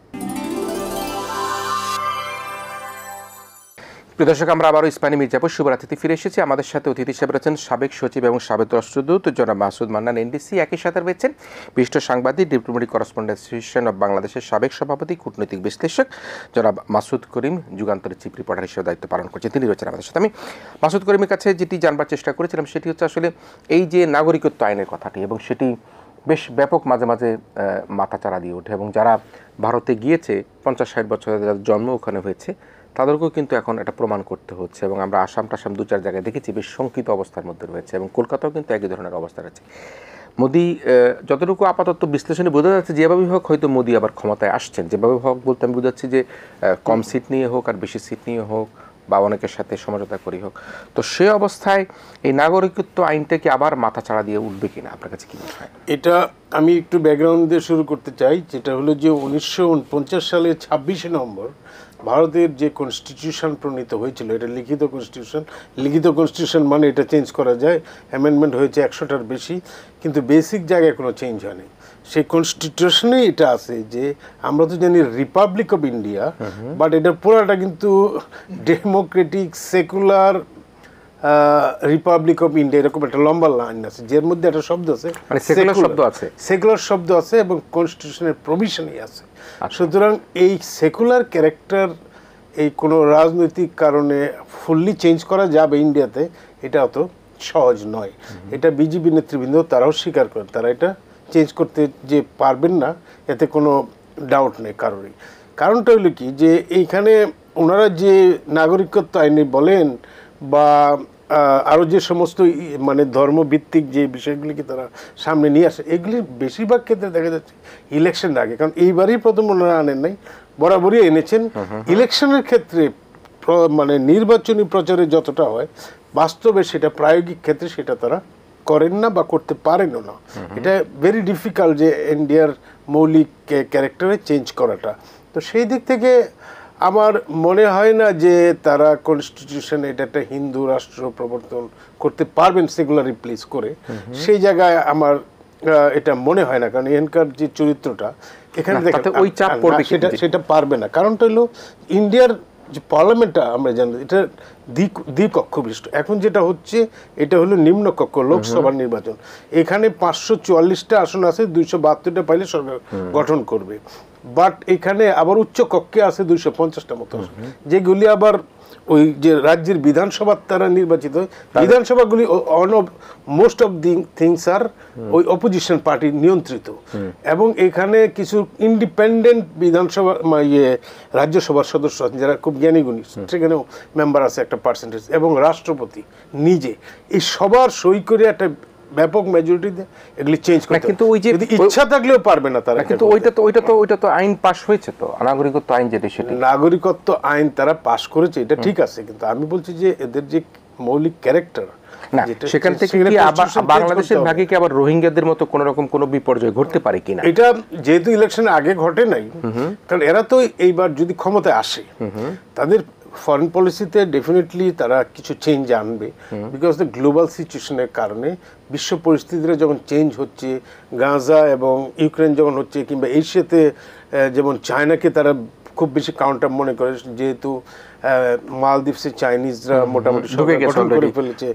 [SPEAKER 1] দর্শক, আমরা আবারও ইস্পাহানি মির্জাপুর শুভরাত্রিতে ফিরে এসেছি। আমাদের সাথে অতিথি হিসেবে রয়েছেন সাবেক সচিব এবং সাবেক রাষ্ট্রদূত জনাব মাসুদ মান্নান এনডিসি, একই সাথে রয়েছেন বিশিষ্ট সাংবাদিক, ডিপ্লোম্যাটিক করেসপন্ডেন্ট অ্যাসোসিয়েশন অব বাংলাদেশের সাবেক সভাপতি, কূটনৈতিক বিশ্লেষক জনাব মাসুদ করিম, যুগান্তরের চিফ রিপোর্টার হিসেবে দায়িত্ব পালন করছেন, তিনি রয়েছেন আমাদের সাথে। আমি মাসুদ করিমের কাছে যেটি জানবার চেষ্টা করেছিলাম সেটি হচ্ছে আসলে এই যে নাগরিকত্ব আইনের কথাটি, এবং সেটি বেশ ব্যাপক মাঝে মাঝে মাথাচাড়া দিয়ে ওঠে, এবং যারা ভারতে গিয়েছে 50-60 বছরের যাদের জন্ম ওখানে হয়েছে তাদেরকেও কিন্তু এখন এটা প্রমাণ করতে হচ্ছে, এবং আমরা আসাম টাসাম 2-4 জায়গায় দেখেছি বেশ শঙ্কিত অবস্থার মধ্যে রয়েছে, এবং কলকাতাও কিন্তু একই ধরনের অবস্থা রয়েছে। মোদি যতটুকু আপাতত বিশ্লেষণে বোঝা যাচ্ছে, যেভাবে হোক হয়তো মোদি আবার ক্ষমতায় আসছেন, যেভাবে হোক বলতে আমি বোঝাচ্ছি যে কম সিট নিয়ে হোক আর বেশি সিট নিয়ে হোক বা অনেকের সাথে সমঝোতা করি হোক, তো সে অবস্থায় এই নাগরিকত্ব আইনটাকে আবার মাথাচাড়া দিয়ে উঠবে কিনা, আপনার কাছে কি মনে হয়?
[SPEAKER 3] এটা আমি একটু ব্যাকগ্রাউন্ড দিয়ে শুরু করতে চাই, যেটা হলো যে 1949 সালের 26শে নভেম্বর ভারতের যে কনস্টিটিউশন প্রণীত হয়েছিল, এটা লিখিত কনস্টিটিউশন মানে এটা চেঞ্জ করা যায়, অ্যামেন্ডমেন্ট হয়েছে 100টার বেশি, কিন্তু বেসিক জায়গায় কোনো চেঞ্জ হয়নি। সেই কনস্টিটিউশনে এটা আছে যে আমরা তো জানি রিপাবলিক অফ ইন্ডিয়া, বাট এটা পুরাটা কিন্তু Democratic secular Republic of India, এরকম একটা লম্বা লাইন আছে, যার মধ্যে একটা শব্দ আছে, সেকুলার শব্দ আছে এবং কনস্টিটিউশনের প্রভিশনই আছে। সুতরাং এই সেকুলার ক্যারেক্টার এই কোনো রাজনৈতিক কারণে ফুললি চেঞ্জ করা যাবে ইন্ডিয়াতে, এটা অত সহজ নয়। এটা বিজেপি নেতৃবৃন্দ তারাও স্বীকার করেন, তারা এটা চেঞ্জ করতে যে পারবেন না এতে কোনো ডাউট নেই কারোরই। কারণটা হলো কি, যে এইখানে ওনারা যে নাগরিকত্ব আইনে বলেন বা আরও যে সমস্ত মানে ধর্মভিত্তিক যে বিষয়গুলিকে তারা সামনে নিয়ে আসে, এগুলির বেশিরভাগ ক্ষেত্রে দেখা যাচ্ছে ইলেকশন আগে, কারণ এইবারই প্রথম ওনারা আনেন নাই, বরাবরই এনেছেন। ইলেকশনের ক্ষেত্রে মানে নির্বাচনী প্রচারে যতটা হয়, বাস্তবে সেটা প্রায়োগিক ক্ষেত্রে সেটা তারা করেন না বা করতে পারেনও না। এটা ভেরি ডিফিকাল্ট যে ইন্ডিয়ার মৌলিক ক্যারেক্টারে চেঞ্জ করাটা। তো সেই দিক থেকে আমার মনে হয় না যে তারা কনস্টিটিউশন এটা একটা হিন্দু রাষ্ট্র প্রবর্তন করতে পারবেন সেগুলো রিপ্লেস করে। সেই জায়গায় আমার এটা মনে হয় না, কারণ এখানকার যে চরিত্রটা এখানে
[SPEAKER 1] না,
[SPEAKER 3] দেখেন
[SPEAKER 1] তাতে ওই চাপ পড়বে
[SPEAKER 3] সেটা
[SPEAKER 1] কিন্তু।
[SPEAKER 3] সেটা পারবে না। কারণটা হলো ইন্ডিয়ার যে পার্লামেন্টটা আমরা জানি এটা দ্বিকক্ষ বিশিষ্ট। এখন যেটা হচ্ছে এটা হলো নিম্নকক্ষ লোকসভার নির্বাচন। এখানে 544টা আসন আছে, 272টা পাইলে সরকার গঠন করবে। বাট এখানে আবার উচ্চ কক্ষে আছে 250টা মতো আসন, যেগুলি আবার ওই যে রাজ্যের বিধানসভার দ্বারা নির্বাচিত হয়। বিধানসভাগুলি most of the things are ওই অপোজিশন পার্টি নিয়ন্ত্রিত, এবং এখানে কিছু ইন্ডিপেন্ডেন্ট বিধানসভা রাজ্যসভার সদস্য আছেন যারা খুব জ্ঞানীগুণী, সেখানেও মেম্বার আছে একটা পার্সেন্টেজ, এবং রাষ্ট্রপতি নিজে এই সবার সই করে একটা ব্যাপক মেজরিটি এগুলি চেঞ্জ করতে,
[SPEAKER 1] কিন্তু ওই যে
[SPEAKER 3] ইচ্ছা থাকলেও পারবে না তারা।
[SPEAKER 1] কিন্তু ওইটা তো আইন পাস হয়েছে, তো নাগরিকত্ব আইন যেটা সেটা
[SPEAKER 3] নাগরিকত্ব আইন তারা পাশ করেছে, এটা ঠিক আছে, কিন্তু আমি বলছি যে এদের যে মৌলিক ক্যারেক্টার
[SPEAKER 1] না, সেখান থেকে কি আবার বাংলাদেশের ভাগে কি আবার রোহিঙ্গাদের মতো কোন রকম কোন বিপর্যয় ঘটতে পারে কিনা?
[SPEAKER 3] এটা যেহেতু ইলেকশনের আগে ঘটে নাই, কারণ এরা তো এইবার যদি ক্ষমতায় আসে তাদের ফরেন পলিসিতে ডেফিনেটলি তারা কিছু চেঞ্জ আনবে, বিকজ দ্য গ্লোবাল সিচুয়েশনের কারণে বিশ্ব পরিস্থিতিটা যখন চেঞ্জ হচ্ছে, গাজা এবং ইউক্রেন যখন হচ্ছে, কিংবা এশিয়াতে যেমন চায়নাকে তারা খুব বেশি কাউন্টার মনে করে, যেহেতু মালদ্বীপসে চাইনিজরা মোটামুটি গঠন করে ফেলেছে,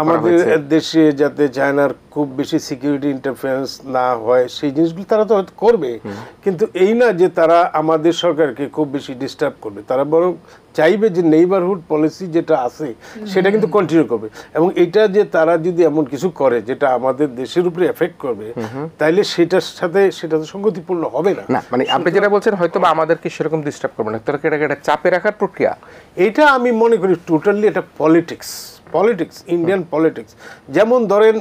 [SPEAKER 3] আমাদের দেশে যাতে চায়নার খুব বেশি সিকিউরিটি ইন্টারফারেন্স না হয় সেই জিনিসগুলো তারা তো করবে, কিন্তু এই না যে তারা আমাদের সরকারকে খুব বেশি ডিস্টার্ব করবে। তারা বরং চাইবে যে নেইবারহুড পলিসি যেটা আছে সেটা কিন্তু কন্টিনিউ করবে, এবং এটা যে তারা যদি এমন কিছু করে যেটা আমাদের দেশের উপরে এফেক্ট করবে, তাইলে সেটার সাথে সেটা তো সঙ্গতিপূর্ণ হবে না।
[SPEAKER 1] মানে আপনি যেটা বলছেন হয়তো বা আমাদেরকে সেরকম ডিস্টার্ব করবে না, তারা এটাকে একটা চাপে রাখার প্রক্রিয়া।
[SPEAKER 3] এটা আমি মনে করি টোটালি এটা পলিটিক্স ইন্ডিয়ান পলিটিক্স। যেমন ধরেন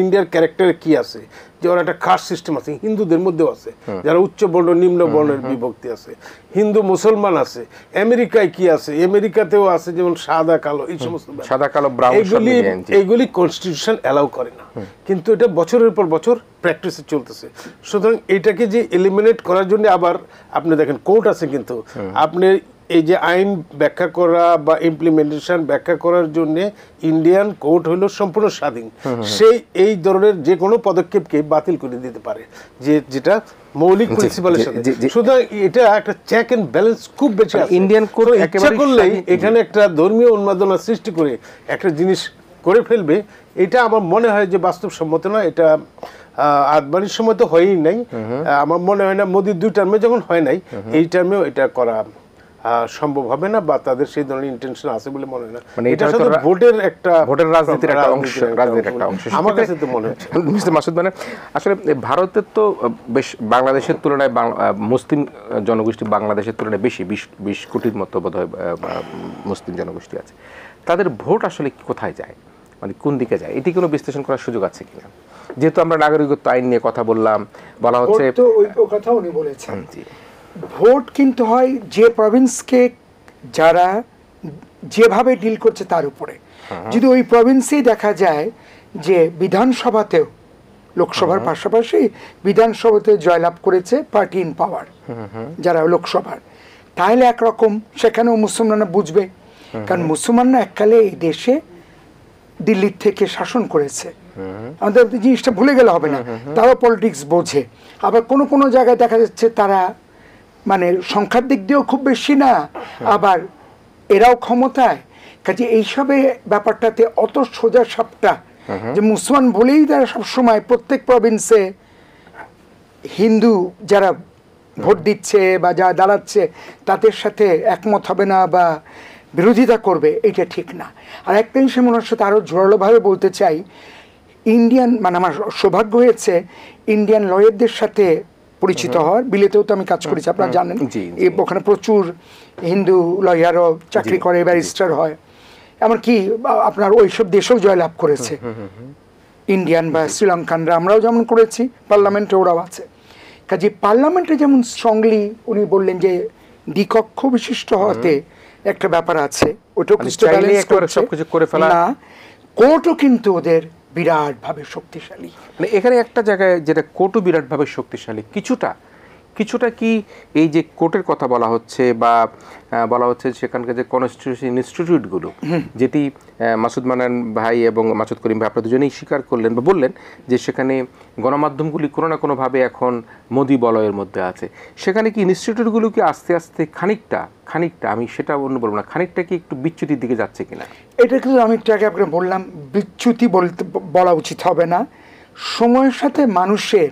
[SPEAKER 3] ইন্ডিয়ার ক্যারেক্টারে কি আছে, যে ওরা একটা কাস্ট সিস্টেম আছে, হিন্দুদের মধ্যেও আছে যারা উচ্চ বর্ণ নিম্ন বর্ণের বিভক্তি আছে, হিন্দু মুসলমান আছে। আমেরিকায় কি আছে, আমেরিকাতেও আছে যেমন সাদা কালো, এই সমস্ত
[SPEAKER 1] সাদা কালো
[SPEAKER 3] এইগুলি কনস্টিটিউশন অ্যালাউ করে না, কিন্তু এটা বছরের পর বছর প্র্যাকটিসে চলতেছে। সুতরাং এটাকে যে এলিমিনেট করার জন্য আবার আপনি দেখেন কোর্ট আছে, কিন্তু আপনি এই যে আইন ব্যাখ্যা করা বা ইমপ্লিমেন্টেশন ব্যাখ্যা করার জন্য ইন্ডিয়ান কোর্ট হলো সম্পূর্ণ স্বাধীন, সেই এই ধরনের যে কোনো পদক্ষেপকে বাতিল করে দিতে পারে, যেটা মৌলিক প্রিন্সিপালের সাথে। সুতরাং এটা একটা চেক এন্ড ব্যালেন্স খুব বেশি আছে।
[SPEAKER 1] ইন্ডিয়ান কোর্ট
[SPEAKER 3] ইচ্ছা করলেই এখানে একটা ধর্মীয় উন্মাদনা সৃষ্টি করে একটা জিনিস করে ফেলবে, এটা আমার মনে হয় যে বাস্তবসম্মত না। এটা আদবানির সময় তো হয়ই নাই, আমার মনে হয় না মোদির 2 টার্মে যখন হয় নাই, এই টার্মেও এটা করা সম্ভব হবে না, বা তাদের সেই ধরনের ইন্টেনশন আছে বলে মনে হয় না। এটা শুধু ভোটের রাজনীতির একটা অংশ আমার কাছে তো মনে হচ্ছে।
[SPEAKER 1] মিস্টার মাসুদ মানে আসলে ভারতের তো বেশ বাংলাদেশের তুলনায় মুসলিম জনগোষ্ঠী বাংলাদেশের তুলনায় বেশি, 20 কোটির মতো বোধহয় মুসলিম জনগোষ্ঠী আছে। তাদের ভোট আসলে কোথায় যায়, মানে কোন দিকে যায়, এটি কোনো বিশ্লেষণ করার সুযোগ আছে কিনা? যেহেতু আমরা নাগরিকত্ব আইন নিয়ে কথা বলা হচ্ছে,
[SPEAKER 2] ওই কথা উনি বলেছেন ভোট কিন্তু হয় যে প্রভিন্সকে যারা যেভাবে ডিল করছে তার উপরে। যদি ওই প্রভিন্সেই দেখা যায় যে বিধানসভাতেও লোকসভার পাশাপাশি বিধানসভাতে জয়লাভ করেছে পার্টি ইন পাওয়ার যারা লোকসভার, তাহলে একরকম সেখানেও মুসলমানরা বুঝবে, কারণ মুসলমানরা এককালে এই দেশে দিল্লির থেকে শাসন করেছে, আমাদের জিনিসটা ভুলে গেলে হবে না। তারাও পলিটিক্স বোঝে। আবার কোনো কোনো জায়গায় দেখা যাচ্ছে তারা মানে সংখ্যার দিক দিয়েও খুব বেশি না, আবার এরাও ক্ষমতায়, কাজে এইসবের ব্যাপারটাতে অত সোজা সাপটা যে মুসলমান বলেই তারা সবসময় প্রত্যেক প্রভিন্সে হিন্দু যারা ভোট দিচ্ছে বা যারা দাঁড়াচ্ছে তাদের সাথে একমত হবে না বা বিরোধিতা করবে, এটা ঠিক না। আর একটা জিনিস মনে হচ্ছে আরও জোরালোভাবে বলতে চাই, ইন্ডিয়ান মানে আমার সৌভাগ্য হয়েছে ইন্ডিয়ান লয়ারদের সাথে পরিচিত হওয়ার। বিলেতেও তো আমি কাজ করেছি, আপনারা জানেন, ওখানে প্রচুর হিন্দু লয়ারও চাকরি করে, ব্যারিস্টার হয়, এমনকি আপনার ওইসব দেশেও জয়লাভ করেছে ইন্ডিয়ান বা শ্রীলঙ্কানরা, আমরাও যেমন করেছি, পার্লামেন্টে ওরাও আছে। কাজে পার্লামেন্টে যেমন স্ট্রংলি উনি বললেন যে দ্বিকক্ষ বিশিষ্ট হওয়াতে একটা ব্যাপার আছে, ওটাও না, কোর্টও কিন্তু ওদের বিরাট ভাবে শক্তিশালী।
[SPEAKER 1] মানে এখানে একটা জায়গায় যেটা কোর্টও বিরাট ভাবে শক্তিশালী, কিছুটা কি এই যে কোর্টের কথা বলা হচ্ছে বা বলা হচ্ছে সেখানকার যে কনস্টিটিউশন ইনস্টিটিউটগুলো, যেটি মাসুদ মান্নান ভাই এবং মাসুদ করিম ভাই আপনারা দুজনেই স্বীকার করলেন বা বললেন যে সেখানে গণমাধ্যমগুলি কোনো না কোনোভাবে এখন মোদি বলয়ের মধ্যে আছে, সেখানে কি ইনস্টিটিউটগুলো কি আস্তে আস্তে খানিকটা আমি সেটা অন্য বলবো না, খানিকটা কি একটু বিচ্যুতির দিকে যাচ্ছে কিনা?
[SPEAKER 2] এটা কিন্তু আমি একটু আগে আপনাকে বললাম, বিচ্যুতি বলা উচিত হবে না। সময়ের সাথে মানুষের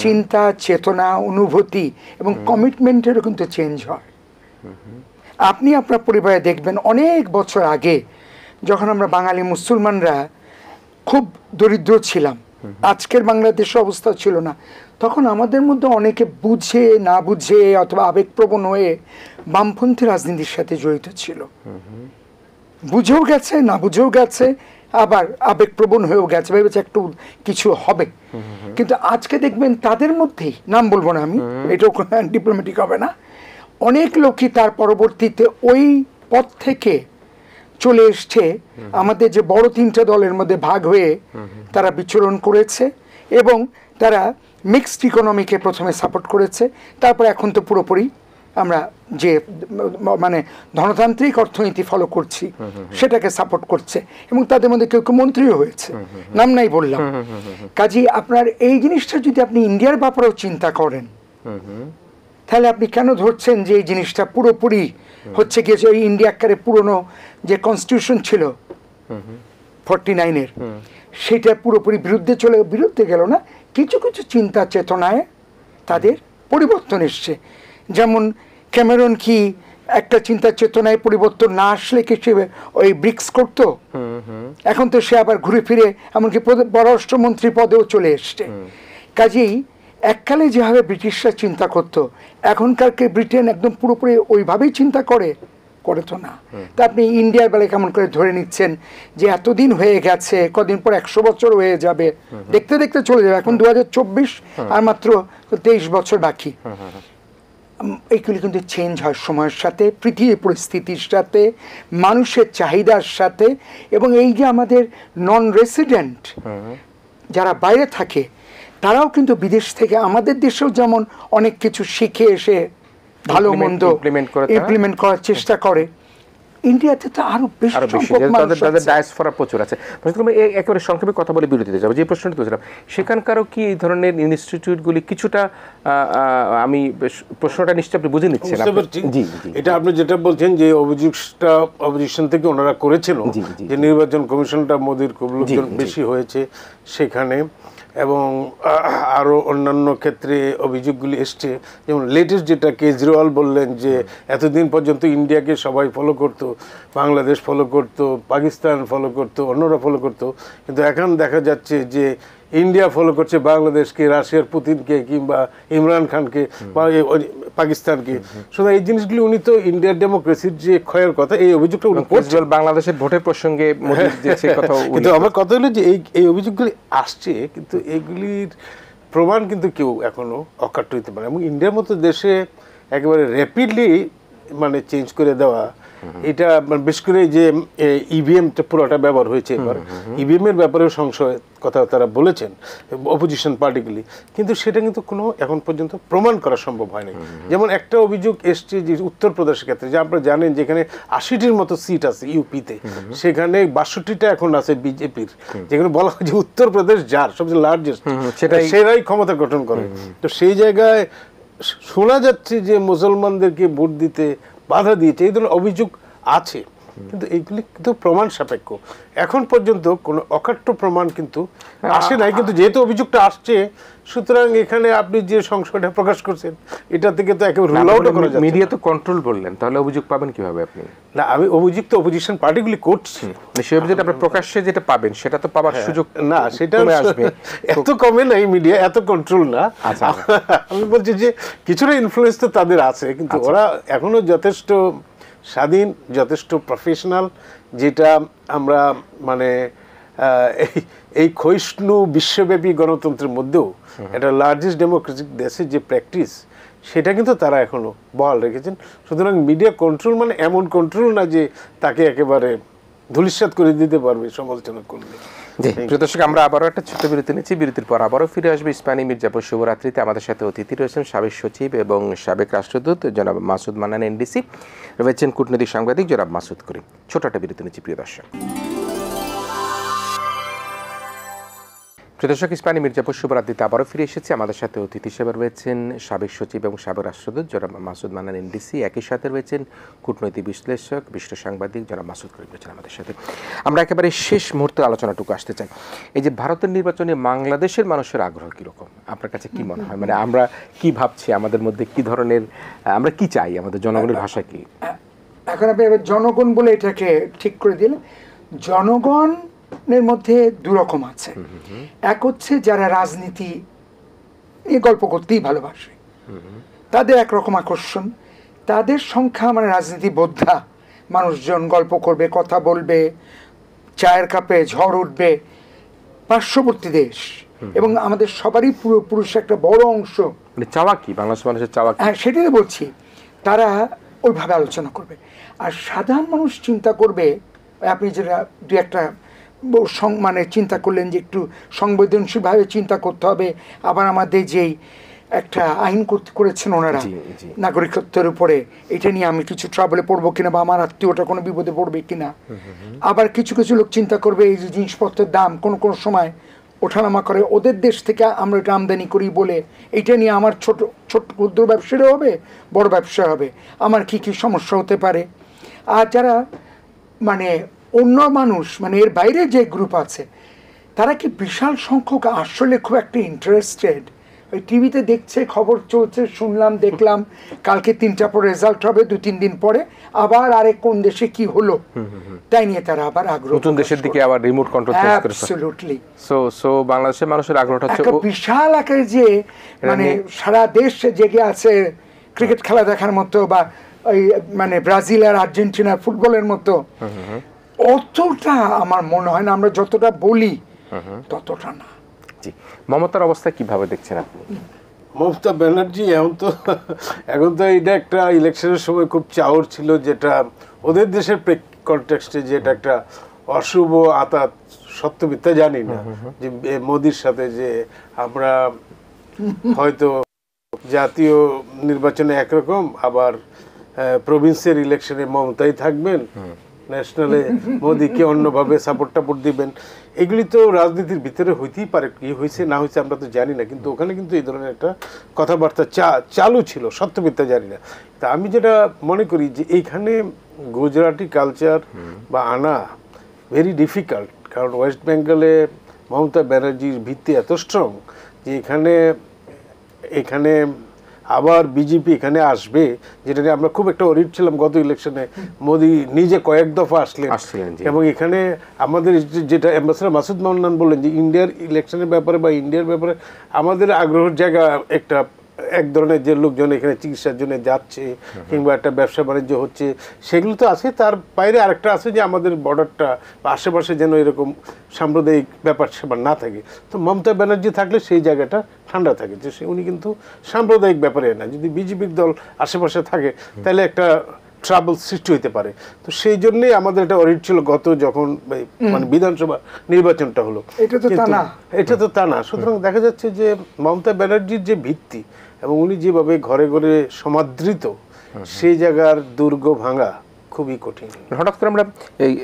[SPEAKER 2] চিন্তা, চেতনা, অনুভূতি এবং কমিটমেন্টেরও কিন্তু চেঞ্জ হয়। আপনি আপনার পরিবারে দেখবেন অনেক বছর আগে যখন আমরা বাঙালি মুসলমানরা খুব দরিদ্র ছিলাম, আজকের বাংলাদেশের অবস্থা ছিল না, তখন আমাদের মধ্যে অনেকে বুঝে না বুঝে অথবা আবেগপ্রবণ হয়ে বামপন্থী রাজনীতির সাথে জড়িত ছিল। বুঝেও গেছে, না বুঝেও গেছে, আবার আবেগপ্রবণ হয়েও গেছে, ভেবেছে একটু কিছু হবে। কিন্তু আজকে দেখবেন তাদের মধ্যেই, নাম বলবো না আমি, এটাও ডিপ্লোম্যাটিক হবে না, অনেক লোকই তার পরবর্তীতে ওই পথ থেকে চলে এসছে আমাদের যে বড় তিনটা দলের মধ্যে ভাগ হয়ে তারা বিচরণ করেছে এবং তারা মিক্সড ইকোনমিকে প্রথমে সাপোর্ট করেছে, তারপর এখন তো পুরোপুরি আমরা যে মানে ধনতান্ত্রিক অর্থনীতি ফলো করছি সেটাকে সাপোর্ট করছে এবং তাদের মধ্যে কেউ কেউ মন্ত্রীও হয়েছে, নাম নাই বললাম। কাজেই আপনার এই জিনিসটা যদি আপনি ইন্ডিয়ার ব্যাপারেও চিন্তা করেন, তাহলে আপনি কেন ধরছেন যে এই জিনিসটা পুরোপুরি হচ্ছে গিয়েছে ওই ইন্ডিয়া আকারে পুরনো যে কনস্টিটিউশন ছিল 49-এর, সেটা পুরোপুরি বিরুদ্ধে গেল না। কিছু কিছু চিন্তা চেতনায় তাদের পরিবর্তন এসছে। যেমন ক্যামেরন কি একটা চিন্তা চেতনায় পরিবর্তন না আসলে কি সে ওই ব্রিক্স করতো? এখন তো সে আবার ঘুরে ফিরে এমনকি পররাষ্ট্রমন্ত্রী পদেও চলে এসছে। কাজেই এককালে যেভাবে ব্রিটিশরা চিন্তা করতো, এখনকারকে ব্রিটেন একদম পুরোপুরি ওইভাবেই চিন্তা করে তো না। তা আপনি ইন্ডিয়ার বেলায় কেমন করে ধরে নিচ্ছেন যে এতদিন হয়ে গেছে, কদিন পর 100 বছর হয়ে যাবে, দেখতে দেখতে চলে যাবে। এখন 2024 আর মাত্র 23 বছর বাকি। এইগুলি কিন্তু চেঞ্জ হয় সময়ের সাথে, পৃথিবীর পরিস্থিতির সাথে, মানুষের চাহিদার সাথে। এবং এই যে আমাদের নন রেসিডেন্ট যারা বাইরে থাকে, তারাও কিন্তু বিদেশ থেকে আমাদের দেশেও যেমন অনেক কিছু শিখে এসে ভালো মন্দ ইমপ্লিমেন্ট করার চেষ্টা করে, ইন্ডিয়াতে তো আরো বেশি
[SPEAKER 1] তাদের ডায়াসপোরা প্রচুর আছে। একেবারে সংক্ষেপে কথা বলে বিরতিতে যাবো। যে প্রশ্নটি তুলছিলাম, সেখানকারও কি এই ধরনের ইনস্টিটিউটগুলি কিছুটা, আমি প্রশ্নটা নিশ্চয়ই আপনি বুঝে নিচ্ছেন।
[SPEAKER 3] জি, এটা আপনি যেটা বলছেন যে অপোজিশন থেকে ওনারা করেছিল যে নির্বাচন কমিশনটা মোদির খুব লোকজন বেশি হয়েছে সেখানে, এবং আরও অন্যান্য ক্ষেত্রে অভিযোগগুলি এসছে। যেমন লেটেস্ট যেটা কেজরিওয়াল বললেন যে এতদিন পর্যন্ত ইন্ডিয়াকে সবাই ফলো করতো, বাংলাদেশ ফলো করতো, পাকিস্তান ফলো করতো, অন্যরা ফলো করতো, কিন্তু এখন দেখা যাচ্ছে যে ইন্ডিয়া ফলো করছে বাংলাদেশকে, রাশিয়ার পুতিনকে কিংবা ইমরান খানকে, পাকিস্তানকে। সুতরাং এই জিনিসগুলি উনি তো ইন্ডিয়ার ডেমোক্রেসির যে ক্ষয়ের কথা, এই অভিযোগটা উনি করছেন
[SPEAKER 1] বাংলাদেশের ভোটের প্রসঙ্গে।
[SPEAKER 3] কিন্তু আমার কথা হলো যে এই অভিযোগগুলি আসছে, কিন্তু এইগুলির প্রমাণ কিন্তু কেউ এখনো অকাট্য হতে পারে। এবং ইন্ডিয়ার মতো দেশে একেবারে র্যাপিডলি মানে চেঞ্জ করে দেওয়া, এটা বেশ করে যে ইভিএমটা পুরোটা ব্যবহার হয়েছে এবার, ইভিএমের ব্যাপারেও সংশয় কথা তারা বলেছেন অপোজিশন পার্টিগুলি, কিন্তু সেটা কিন্তু কোনো এখন পর্যন্ত প্রমাণ করা সম্ভব হয়নি। যেমন একটা অভিযোগ এসছে যে উত্তরপ্রদেশের ক্ষেত্রে, যে আপনারা জানেন যেখানে 80টির মতো সিট আছে ইউপিতে, সেখানে 62টা এখন আছে বিজেপির, যেখানে বলা হয় যে উত্তরপ্রদেশ যার সবচেয়ে লার্জেস্ট সেরাই ক্ষমতা গঠন করে। তো সেই জায়গায় শোনা যাচ্ছে যে মুসলমানদেরকে ভোট দিতে বাধা দিয়েছে, এই ধরনের অভিযোগ আছে, কিন্তু এইগুলি কিন্তু প্রমাণ সাপেক্ষ। এখন পর্যন্ত কোনো অকাট্য প্রমাণ কিন্তু আসে নাই, কিন্তু যেহেতু অভিযোগটা আসছে, সুতরাং এখানে আপনি যে সংশয়টা প্রকাশ করছেন এটা থেকে তো একেবারে রুল আউট করা যাচ্ছে।
[SPEAKER 1] মিডিয়া তো কন্ট্রোল বললেন, তাহলে অভিযোগ পাবেন কিভাবে আপনি?
[SPEAKER 3] না, আমি অভিযোগ তো অপোজিশন পার্টিগুলি করছি,
[SPEAKER 1] সেই অভিযোগটা আপনি প্রকাশ্যে যেটা পাবেন সেটা তো পাওয়ার সুযোগ
[SPEAKER 3] না, সেটা আসবে। এত কমে নাই মিডিয়া, এত কন্ট্রোল না। আমি বলছি যে কিছুটা ইনফ্লুয়েন্স তো তাদের আছে, কিন্তু ওরা এখনো যথেষ্ট স্বাধীন, যথেষ্ট প্রফেশনাল, যেটা আমরা মানে এই ক্ষয়িষ্ণু বিশ্বব্যাপী গণতন্ত্রের মধ্যেও একটা লার্জেস্ট ডেমোক্রেটিক দেশের যে প্র্যাকটিস, সেটা কিন্তু তারা এখনো বহাল রেখেছেন। সুতরাং মিডিয়া কন্ট্রোল মানে এমন কন্ট্রোল না যে তাকে একেবারে ধূলিসাৎ করে দিতে পারবে সমালোচনা করলে।
[SPEAKER 1] জি প্রিয় দর্শক, আমরা আবারও একটা ছোট বিরতি নিচ্ছি। বিরতির পর আবারও ফিরে আসবে ইস্পাহানি মির্জাপুর শুভরাত্রিতে। আমাদের সাথে অতিথি রয়েছেন সাবেক সচিব এবং সাবেক রাষ্ট্রদূত জনাব মাসুদ মান্নান এনডিসি, রয়েছেন কূটনৈতিক সাংবাদিক জনাব মাসুদ করিম। ছোট একটা বিরতি নিচ্ছি প্রিয় দর্শক। প্রিয় দর্শক, ইস্পাহানি মির্জাপুর শুভরাত্রিতে আবারও ফিরে এসেছি। আমাদের সাথে অতিথি হিসেবে রয়েছেন সাবেক সচিব এবং সাবেক রাষ্ট্রদূত জনাব মাসুদ মান্নান এনডিসি, একই সাথে রয়েছেন কূটনৈতিক বিশ্লেষক বিশিষ্ট সাংবাদিক জনাব মাসুদ করিম রয়েছেন আমাদের সাথে। আমরা একেবারে শেষ মুহূর্তের আলোচনাটুকু আসতে চাই। এই যে ভারতের নির্বাচনে বাংলাদেশের মানুষের আগ্রহ কীরকম, আপনার কাছে কি মনে হয়? মানে আমরা কি ভাবছি, আমাদের মধ্যে কি ধরনের, আমরা কি চাই, আমাদের জনগণের ভাষা কি?
[SPEAKER 2] এখন আপনি এবার জনগণ বলে এটাকে ঠিক করে দিলেন। জনগণের মধ্যে দুরকম আছে। এক হচ্ছে যারা রাজনীতি নিয়ে গল্প করতেই ভালোবাসে, তাদের একরকম আকর্ষণ, তাদের সংখ্যা মানে রাজনীতি বোদ্ধা মানুষজন গল্প করবে, কথা বলবে, চায়ের কাপে ঝড় উঠবে। পার্শ্ববর্তী দেশ এবং আমাদের সবারই পুরুষ একটা বড় অংশ,
[SPEAKER 1] মানে চাওয়া কি, বাংলাদেশ মানুষের চাওয়া কি?
[SPEAKER 2] হ্যাঁ সেটাই বলছি, তারা ওইভাবে আলোচনা করবে। আর সাধারণ মানুষ চিন্তা করবে, আপনি যেটা দু একটা মানে চিন্তা করলেন যে একটু সংবেদনশীলভাবে চিন্তা করতে হবে। আবার আমাদের যেই একটা আইন করেছেন ওনারা নাগরিকত্বের উপরে, এটা নিয়ে আমি কিছু ট্রাবলে পড়বো কিনা বা আমার আত্মীয়টা কোনো বিপদে পড়বে কিনা। আবার কিছু কিছু লোক চিন্তা করবে এই যে জিনিসপত্রের দাম কোনো সময় ওঠানামা করে, ওদের দেশ থেকে আমরা এটা আমদানি করি বলে এটা নিয়ে আমার ছোট ক্ষুদ্র ব্যবসায়ী হবে, বড় ব্যবসা হবে, আমার কি কি সমস্যা হতে পারে। আর যারা মানে অন্য মানুষ, মানে এর বাইরে যে গ্রুপ আছে, তারা কি বিশাল সংখ্যক আসলে খুব একটা ইন্টারেস্টেড। ওই টিভিতে দেখছে, খবর চলছে, শুনলাম, দেখলাম, কালকে 3টা পর রেজাল্ট হবে, 2-3 দিন পরে আবার আরেক কোন দেশে কি হলো, তাই নিয়ে তারা আবার আগ্রহ,
[SPEAKER 1] নতুন দেশের দিকে আবার রিমোট কন্ট্রোল চেঞ্জ করে।
[SPEAKER 2] অ্যাবসলিউটলি।
[SPEAKER 1] সো বাংলাদেশের মানুষের আগ্রহটা হচ্ছে
[SPEAKER 2] একটা বিশাল আকারে যে মানে সারা দেশ জেগে আছে ক্রিকেট খেলা দেখার মতো, বা ওই মানে ব্রাজিল আর আর্জেন্টিনার ফুটবলের মতো। অতটা আমার মনে হয় না, আমরা যতটা বলি ততটা না।
[SPEAKER 1] জি, মমতার অবস্থা কিভাবে দেখছেন আপনি?
[SPEAKER 3] মমতা ব্যানার্জি এখন তো এটা একটা ইলেকশনের সময় খুব চাওয়ার ছিল, যেটা ওদের দেশের কনটেক্সটে যেটা একটা অশুভ আতাত, সত্য মিথ্যা জানি না, যে মোদির সাথে যে আমরা হয়তো জাতীয় নির্বাচনে একরকম, আবার প্রভিন্সের ইলেকশনে মমতাই থাকবেন, ন্যাশনালে মোদিকে অন্যভাবে সাপোর্ট টাপোর্ট দিবেন। এগুলি তো রাজনীতির ভিতরে হইতেই পারে, কি হয়েছে না হয়েছে আমরা তো জানি না, কিন্তু ওখানে কিন্তু এই ধরনের একটা কথাবার্তা চালু ছিল, সত্য মিথ্যা জানি না। তা আমি যেটা মনে করি যে এইখানে গুজরাটি কালচার বা আনা ভেরি ডিফিকাল্ট, কারণ ওয়েস্ট বেঙ্গলে মমতা ব্যানার্জির ভিত্তি এত স্ট্রং যে এখানে আবার বিজেপি এখানে আসবে, যেটা নিয়ে আমরা খুব একটা ওরিড ছিলাম গত ইলেকশনে। মোদি নিজে কয়েক দফা আসলেন, এবং এখানে আমাদের যেটা অ্যাম্বাসেডর মাসুদ মান্নান বললেন যে ইন্ডিয়ার ইলেকশনের ব্যাপারে বা ইন্ডিয়ার ব্যাপারে আমাদের আগ্রহের জায়গা একটা এক ধরনের যে লোকজন এখানে চিকিৎসার জন্য যাচ্ছে কিংবা একটা ব্যবসা বাণিজ্য হচ্ছে, সেগুলো তো আছে। তার বাইরে আরেকটা আছে যে আমাদের বর্ডারটা বা আশেপাশে যেন এরকম সাম্প্রদায়িক ব্যাপার সেবার না থাকে। তো মমতা ব্যানার্জি থাকলে সেই জায়গাটা ঠান্ডা থাকে, যে উনি কিন্তু সাম্প্রদায়িক ব্যাপারে না। যদি বিজেপির দল আশেপাশে থাকে তাহলে একটা ট্রাবল সৃষ্টি হইতে পারে। তো সেই জন্যই আমাদের একটা অরিড ছিল গত যখন মানে বিধানসভা নির্বাচনটা হলো। এটা তো তা না। সুতরাং দেখা যাচ্ছে যে মমতা ব্যানার্জির যে ভিত্তি এবং উনি যেভাবে ঘরে ঘরে সমাদৃত, সেই জায়গার দুর্গ ভাঙা খুবই কঠিন।
[SPEAKER 1] হঠাৎ করে আমরা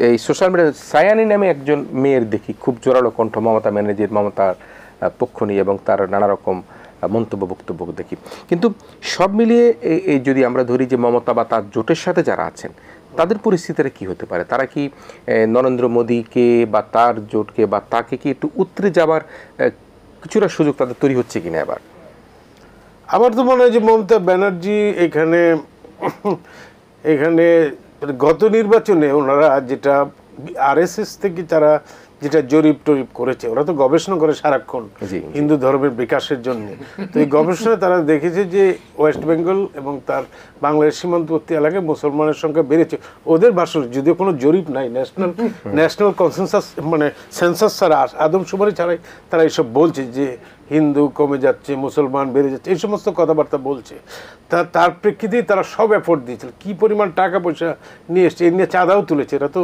[SPEAKER 1] এই সোশ্যাল মিডিয়ায় সায়ানি নামে একজন মেয়ের দেখি, খুব জোরালো কণ্ঠ মমতা ব্যানার্জির, মমতার পক্ষ নিয়ে এবং তার নানা রকম মন্তব্য বক্তব্য দেখি। কিন্তু সব মিলিয়ে এই যদি আমরা ধরি যে মমতা বা তার জোটের সাথে যারা আছেন তাদের পরিস্থিতিটা কি হতে পারে? তারা কি নরেন্দ্র মোদীকে বা তার জোটকে বা তাকে কি একটু উতরে যাবার কিছুটা সুযোগ তাদের তৈরি হচ্ছে কিনা?
[SPEAKER 3] আমার তো মনে হয় যে মমতা ব্যানার্জি এখানে গত নির্বাচনে ওনারা যেটা আরএসএস থেকে তারা যেটা জরিপ টরিপ করেছে, ওরা তো গবেষণা করে সারাক্ষণ হিন্দু ধর্মের বিকাশের জন্য। তো এই গবেষণায় তারা দেখেছে যে ওয়েস্ট বেঙ্গল এবং তার বাংলাদেশ সীমান্তবর্তী এলাকায় মুসলমানের সংখ্যা বেড়েছে। ওদের ভাষণ, যদিও কোনো জরিপ নাই, ন্যাশনাল কনসেনসাস মানে সেন্সাস ছাড়া, আদমশুমারি ছাড়াই তারা এইসব বলছে যে হিন্দু কমে যাচ্ছে, মুসলমান বেড়ে যাচ্ছে, এই সমস্ত কথাবার্তা বলছে। তার প্রেক্ষিতেই তারা সব এফোর্ট দিয়েছিল। কি পরিমাণ টাকা পয়সা নিয়ে এসছে, এই নিয়ে চাঁদাও তুলেছে। এরা তো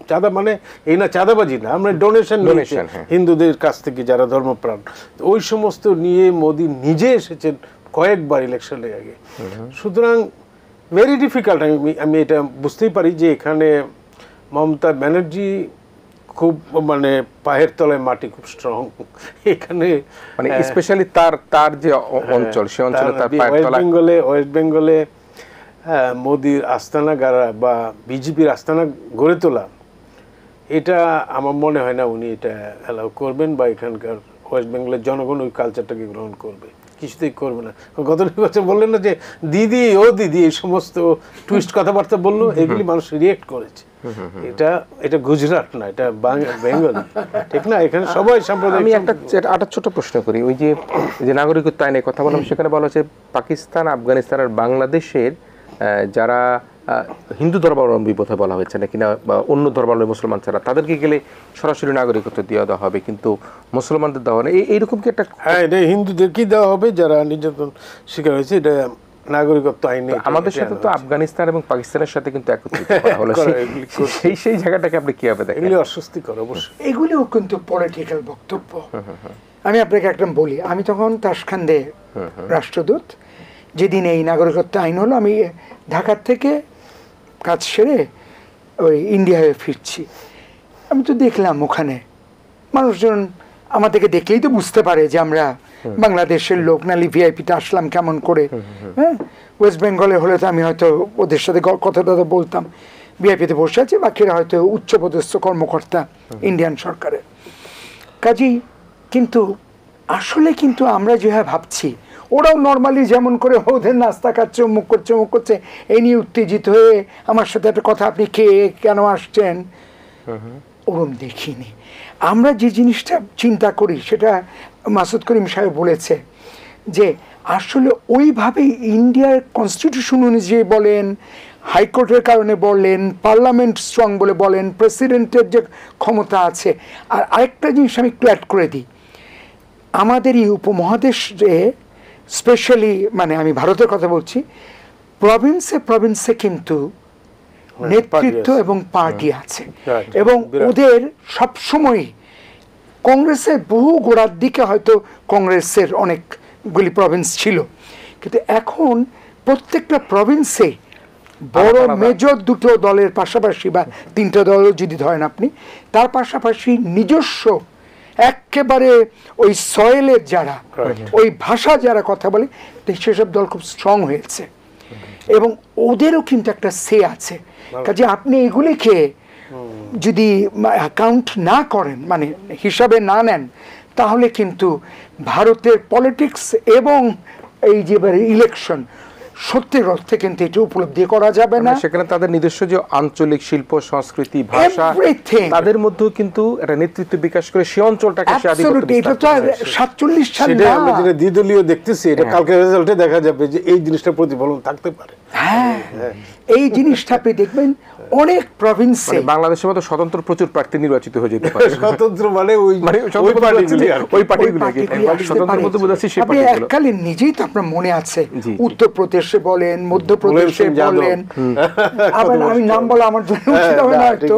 [SPEAKER 3] চাঁদা মানে এই না চাঁদাবাজি না, আমরা ডোনেশন হিন্দুদের কাছ থেকে যারা ধর্মপ্রাণ, ওই সমস্ত নিয়ে মোদি নিজে এসেছেন কয়েকবার ইলেকশনের আগে। সুতরাং ভেরি ডিফিকাল্ট। আমি এটা বুঝতেই পারি যে এখানে মমতা ব্যানার্জি খুব মানে পায়ের তলায় মাটি খুব স্ট্রং এখানে,
[SPEAKER 1] মানে স্পেশালি তার যে অঞ্চল, সে অঞ্চলে তার পায়ের তলায়।
[SPEAKER 3] ওয়েস্ট বেঙ্গলে মোদির আস্তানা গাড়া বা বিজেপির আস্তানা গড়ে তোলা, এটা আমার মনে হয় না উনি এটা অ্যালাউ করবেন, বা এখানকার ওয়েস্ট বেঙ্গলের জনগণ ওই কালচারটাকে গ্রহণ করবে, কিছুতেই করবে না। গত নির্বাচন বললেন না যে দিদি ও দিদি, এই সমস্ত টুইস্ট কথাবার্তা বললো, এগুলি মানুষ রিয়েক্ট করেছে। এটা গুজরাট না, এটা বেঙ্গল, ঠিক না? এখানে সবাই সাম্প্রদায়িক।
[SPEAKER 1] আমি একটা ছোট প্রশ্ন করি। ওই যে নাগরিকত্ব আইনের কথা বললাম, সেখানে বলা হচ্ছে পাকিস্তান, আফগানিস্তান আর বাংলাদেশের যারা হিন্দু ধর্মাবলম্বী বোধহয় বলা হয়েছে নাকি না, বা অন্য ধর্মাবলম্বী মুসলমান ছাড়া তাদেরকে গেলে সরাসরি নাগরিকত্ব দিয়ে দেওয়া হবে, কিন্তু মুসলমানদের দেওয়া হয় না। এইরকম কি একটা?
[SPEAKER 3] হ্যাঁ, এটা হিন্দুদেরকেই দেওয়া হবে যারা নির্যাতন শিকার হয়েছে। এটা নাগরিকত্ব আইনে
[SPEAKER 1] আমাদের সাথে তো আফগানিস্তান এবং পাকিস্তানের সাথে কিন্তু একত্রিত করা হলো। সেই জায়গাটাকে আপনি কিভাবে দেখেন?
[SPEAKER 3] এগুলি অস্বস্তিকর অবশ্যই।
[SPEAKER 2] এগুলিও কিন্তু পলিটিক্যাল বক্তব্য। আমি আপনাকে একটা বলি, আমি তখন তাশখান্দে রাষ্ট্রদূত, যেদিন এই নাগরিকত্ব আইন হলো, আমি ঢাকার থেকে কাজ সেরে ওই ইন্ডিয়া হয়ে ফিরছি। আমি তো দেখলাম ওখানে মানুষজন আমাদেরকে দেখলেই তো বুঝতে পারে যে আমরা বাংলাদেশের লোক, নালি ভিআইপিতে আসলাম কেমন করে। হ্যাঁ, ওয়েস্ট বেঙ্গলে হলে তো আমি হয়তো ওদের সাথে কথা বলতাম, ভিআইপিতে বসে আছে, বাকিরা হয়তো উচ্চপদস্থ কর্মকর্তা ইন্ডিয়ান সরকারের। কাজেই কিন্তু আসলে কিন্তু আমরা যেভাবে ভাবছি, ওরাও নর্মালি যেমন করে ওদের নাস্তা খাচ্ছে, অমুক করছে, এই নিয়ে উত্তেজিত হয়ে আমার সাথে একটা কথা, আপনি কে, কেন আসছেন, ওরম দেখিনি। আমরা যে জিনিসটা চিন্তা করি, সেটা মাসুদ করিম সাহেব বলেছে যে আসলে ওইভাবে ইন্ডিয়ার কনস্টিটিউশন অনুযায়ী বলেন, হাইকোর্টের কারণে বলেন, পার্লামেন্ট স্ট্রং বলে বলেন, প্রেসিডেন্টের যে ক্ষমতা আছে। আর আরেকটা জিনিস আমি একটু অ্যাড করে দিই, আমাদের এই উপমহাদেশে স্পেশালি, মানে আমি ভারতের কথা বলছি, প্রভিন্সে কিন্তু নেতৃত্ব এবং পার্টি আছে, এবং ওদের সবসময় কংগ্রেসের বহু গোড়ার দিকে হয়তো কংগ্রেসের অনেকগুলি প্রভিন্স ছিল, কিন্তু এখন প্রত্যেকটা প্রভিন্সে বড় মেজর দুটো দলের পাশাপাশি, বা তিনটা দল যদি ধরেন আপনি, তার পাশাপাশি নিজস্ব একেবারে ওই সয়েলের যারা, ওই ভাষা যারা কথা বলে, সেসব দল খুব স্ট্রং হয়েছে, এবং ওদেরও কিন্তু একটা সে আছে। কাজে আপনি এগুলিকে যদি অ্যাকাউন্ট না করেন, মানে হিসাবে না নেন, তাহলে কিন্তু ভারতের পলিটিক্স এবং এই যে ইলেকশন, সত্যির অর্থে কিন্তু এটা উপলব্ধি করা যাবে না।
[SPEAKER 1] সেখানে তাদের নিজস্ব যে আঞ্চলিক শিল্প, সংস্কৃতি, ভাষা, তাদের মধ্যেও কিন্তু একটা নেতৃত্ব বিকাশ করে সেই অঞ্চলটাকে
[SPEAKER 2] এটা তো 47 সাল না,
[SPEAKER 3] আমরা যেটা দ্বিদলীয় দেখতেছি, এটা কালকে রেজাল্টে দেখা যাবে যে এই জিনিসটা প্রতিফলন থাকতে পারে।
[SPEAKER 2] হ্যাঁ, এই জিনিসটা আপনি দেখবেন অনেক প্রভিন্সে।
[SPEAKER 1] বাংলাদেশের মতো স্বতন্ত্র প্রচুর প্রার্থী নির্বাচিত হয়ে যেতে পারে।
[SPEAKER 3] স্বতন্ত্র মানে ওই
[SPEAKER 2] আপনি এককালে নিজেই তো আপনার মনে আছে, উত্তরপ্রদেশে বলেন, মধ্যপ্রদেশে বলেন, আবার আমি নাম বলা আমার জন্য উচিত হবে না হয়তো,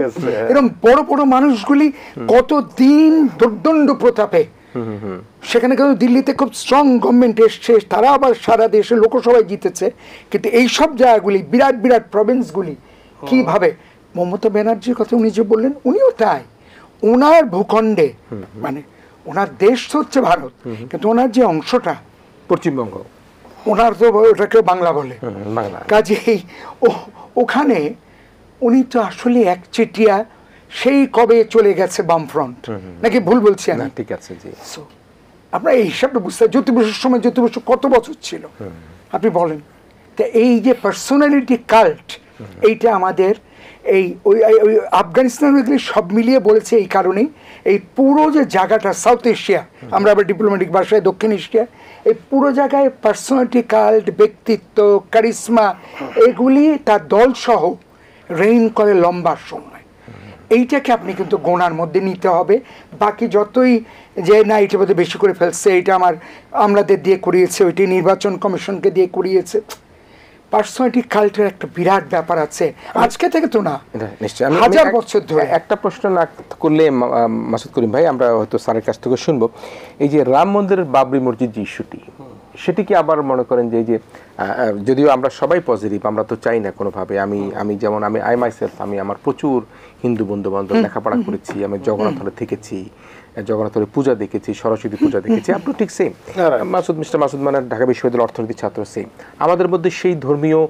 [SPEAKER 2] এরকম বড় বড় মানুষগুলি কতদিন দুর্দণ্ড প্রতাপে, সেখানে কিন্তু দিল্লিতে খুব স্ট্রং গভর্নমেন্ট এসছে, তারা আবার সারা দেশে লোকসভায় জিতেছে, কিন্তু এই সব জায়গাগুলি, বিরাট বিরাট প্রভিন্সগুলি কিভাবে, মমতা ব্যানার্জির কথা উনি যে বললেন, উনিও তাই, ওনার ভূখণ্ডে, মানে ওনার দেশ তো হচ্ছে ভারত, কিন্তু ওনার যে অংশটা
[SPEAKER 1] পশ্চিমবঙ্গ,
[SPEAKER 2] ওনার তো ওটাকে বাংলা বলে, কাজেই ওখানে উনি তো আসলে একচেটিয়া, সেই কবে চলে গেছে বামফ্রন্ট, নাকি ভুল বলছি আমি?
[SPEAKER 1] ঠিক আছে, জি।
[SPEAKER 2] আপনার এই হিসাবটা বুঝতে, জ্যোতি বসুর সময় জ্যোতি বসু কত বছর ছিল আপনি বলেন? তা এই যে পার্সোনালিটি কাল্ট, এইটা আমাদের এই ওই আফগানিস্তান সব মিলিয়ে বলেছে, এই কারণেই এই পুরো যে জায়গাটা সাউথ এশিয়া, আমরা আবার ডিপ্লোম্যাটিক ভাষায় দক্ষিণ এশিয়া, এই পুরো জায়গায় পার্সোনালিটি কাল্ট, ব্যক্তিত্ব, কারিশমা, এগুলি তার দলসহ রেইন করে লম্বা সময়। এইটাকে আপনি কিন্তু গোনার মধ্যে নিতে হবে। বাকি যতই যে না এটা বোধহয় বেশি করে ফেলছে, এটা আমলাদের দিয়ে করিয়েছে, ওইটি নির্বাচন কমিশনকে দিয়ে করিয়েছে, পার্সোনালিটি কাল্চার একটা বিরাট ব্যাপার আছে, আজকে থেকে তো না,
[SPEAKER 1] নিশ্চয়ই
[SPEAKER 2] হাজার বছর ধরে।
[SPEAKER 1] একটা প্রশ্ন না করলে মাসুদ করিম ভাই, আমরা হয়তো স্যারের কাছ থেকে শুনবো, এই যে রাম মন্দিরের বাবরি মসজিদ যে ইস্যুটি, সেটি কি আবার মনে করেন যে এই যে যদিও আমরা সবাই পজিটিভ, আমরা তো চাই না কোনোভাবে, আমি যেমন আই মাইসেলফ, আমি আমার প্রচুর হিন্দু বন্ধু বান্ধব লেখাপড়া করেছি, আমি জগন্নাথ হলে থেকেছি, জগন্নাথ হলে পূজা দেখেছি, সরস্বতী পূজা দেখেছি, আপনি ঠিক সেম। মিস্টার মাসুদ মানে ঢাকা বিশ্ববিদ্যালয়ের অর্থনীতি ছাত্র, সেম। আমাদের মধ্যে সেই ধর্মীয়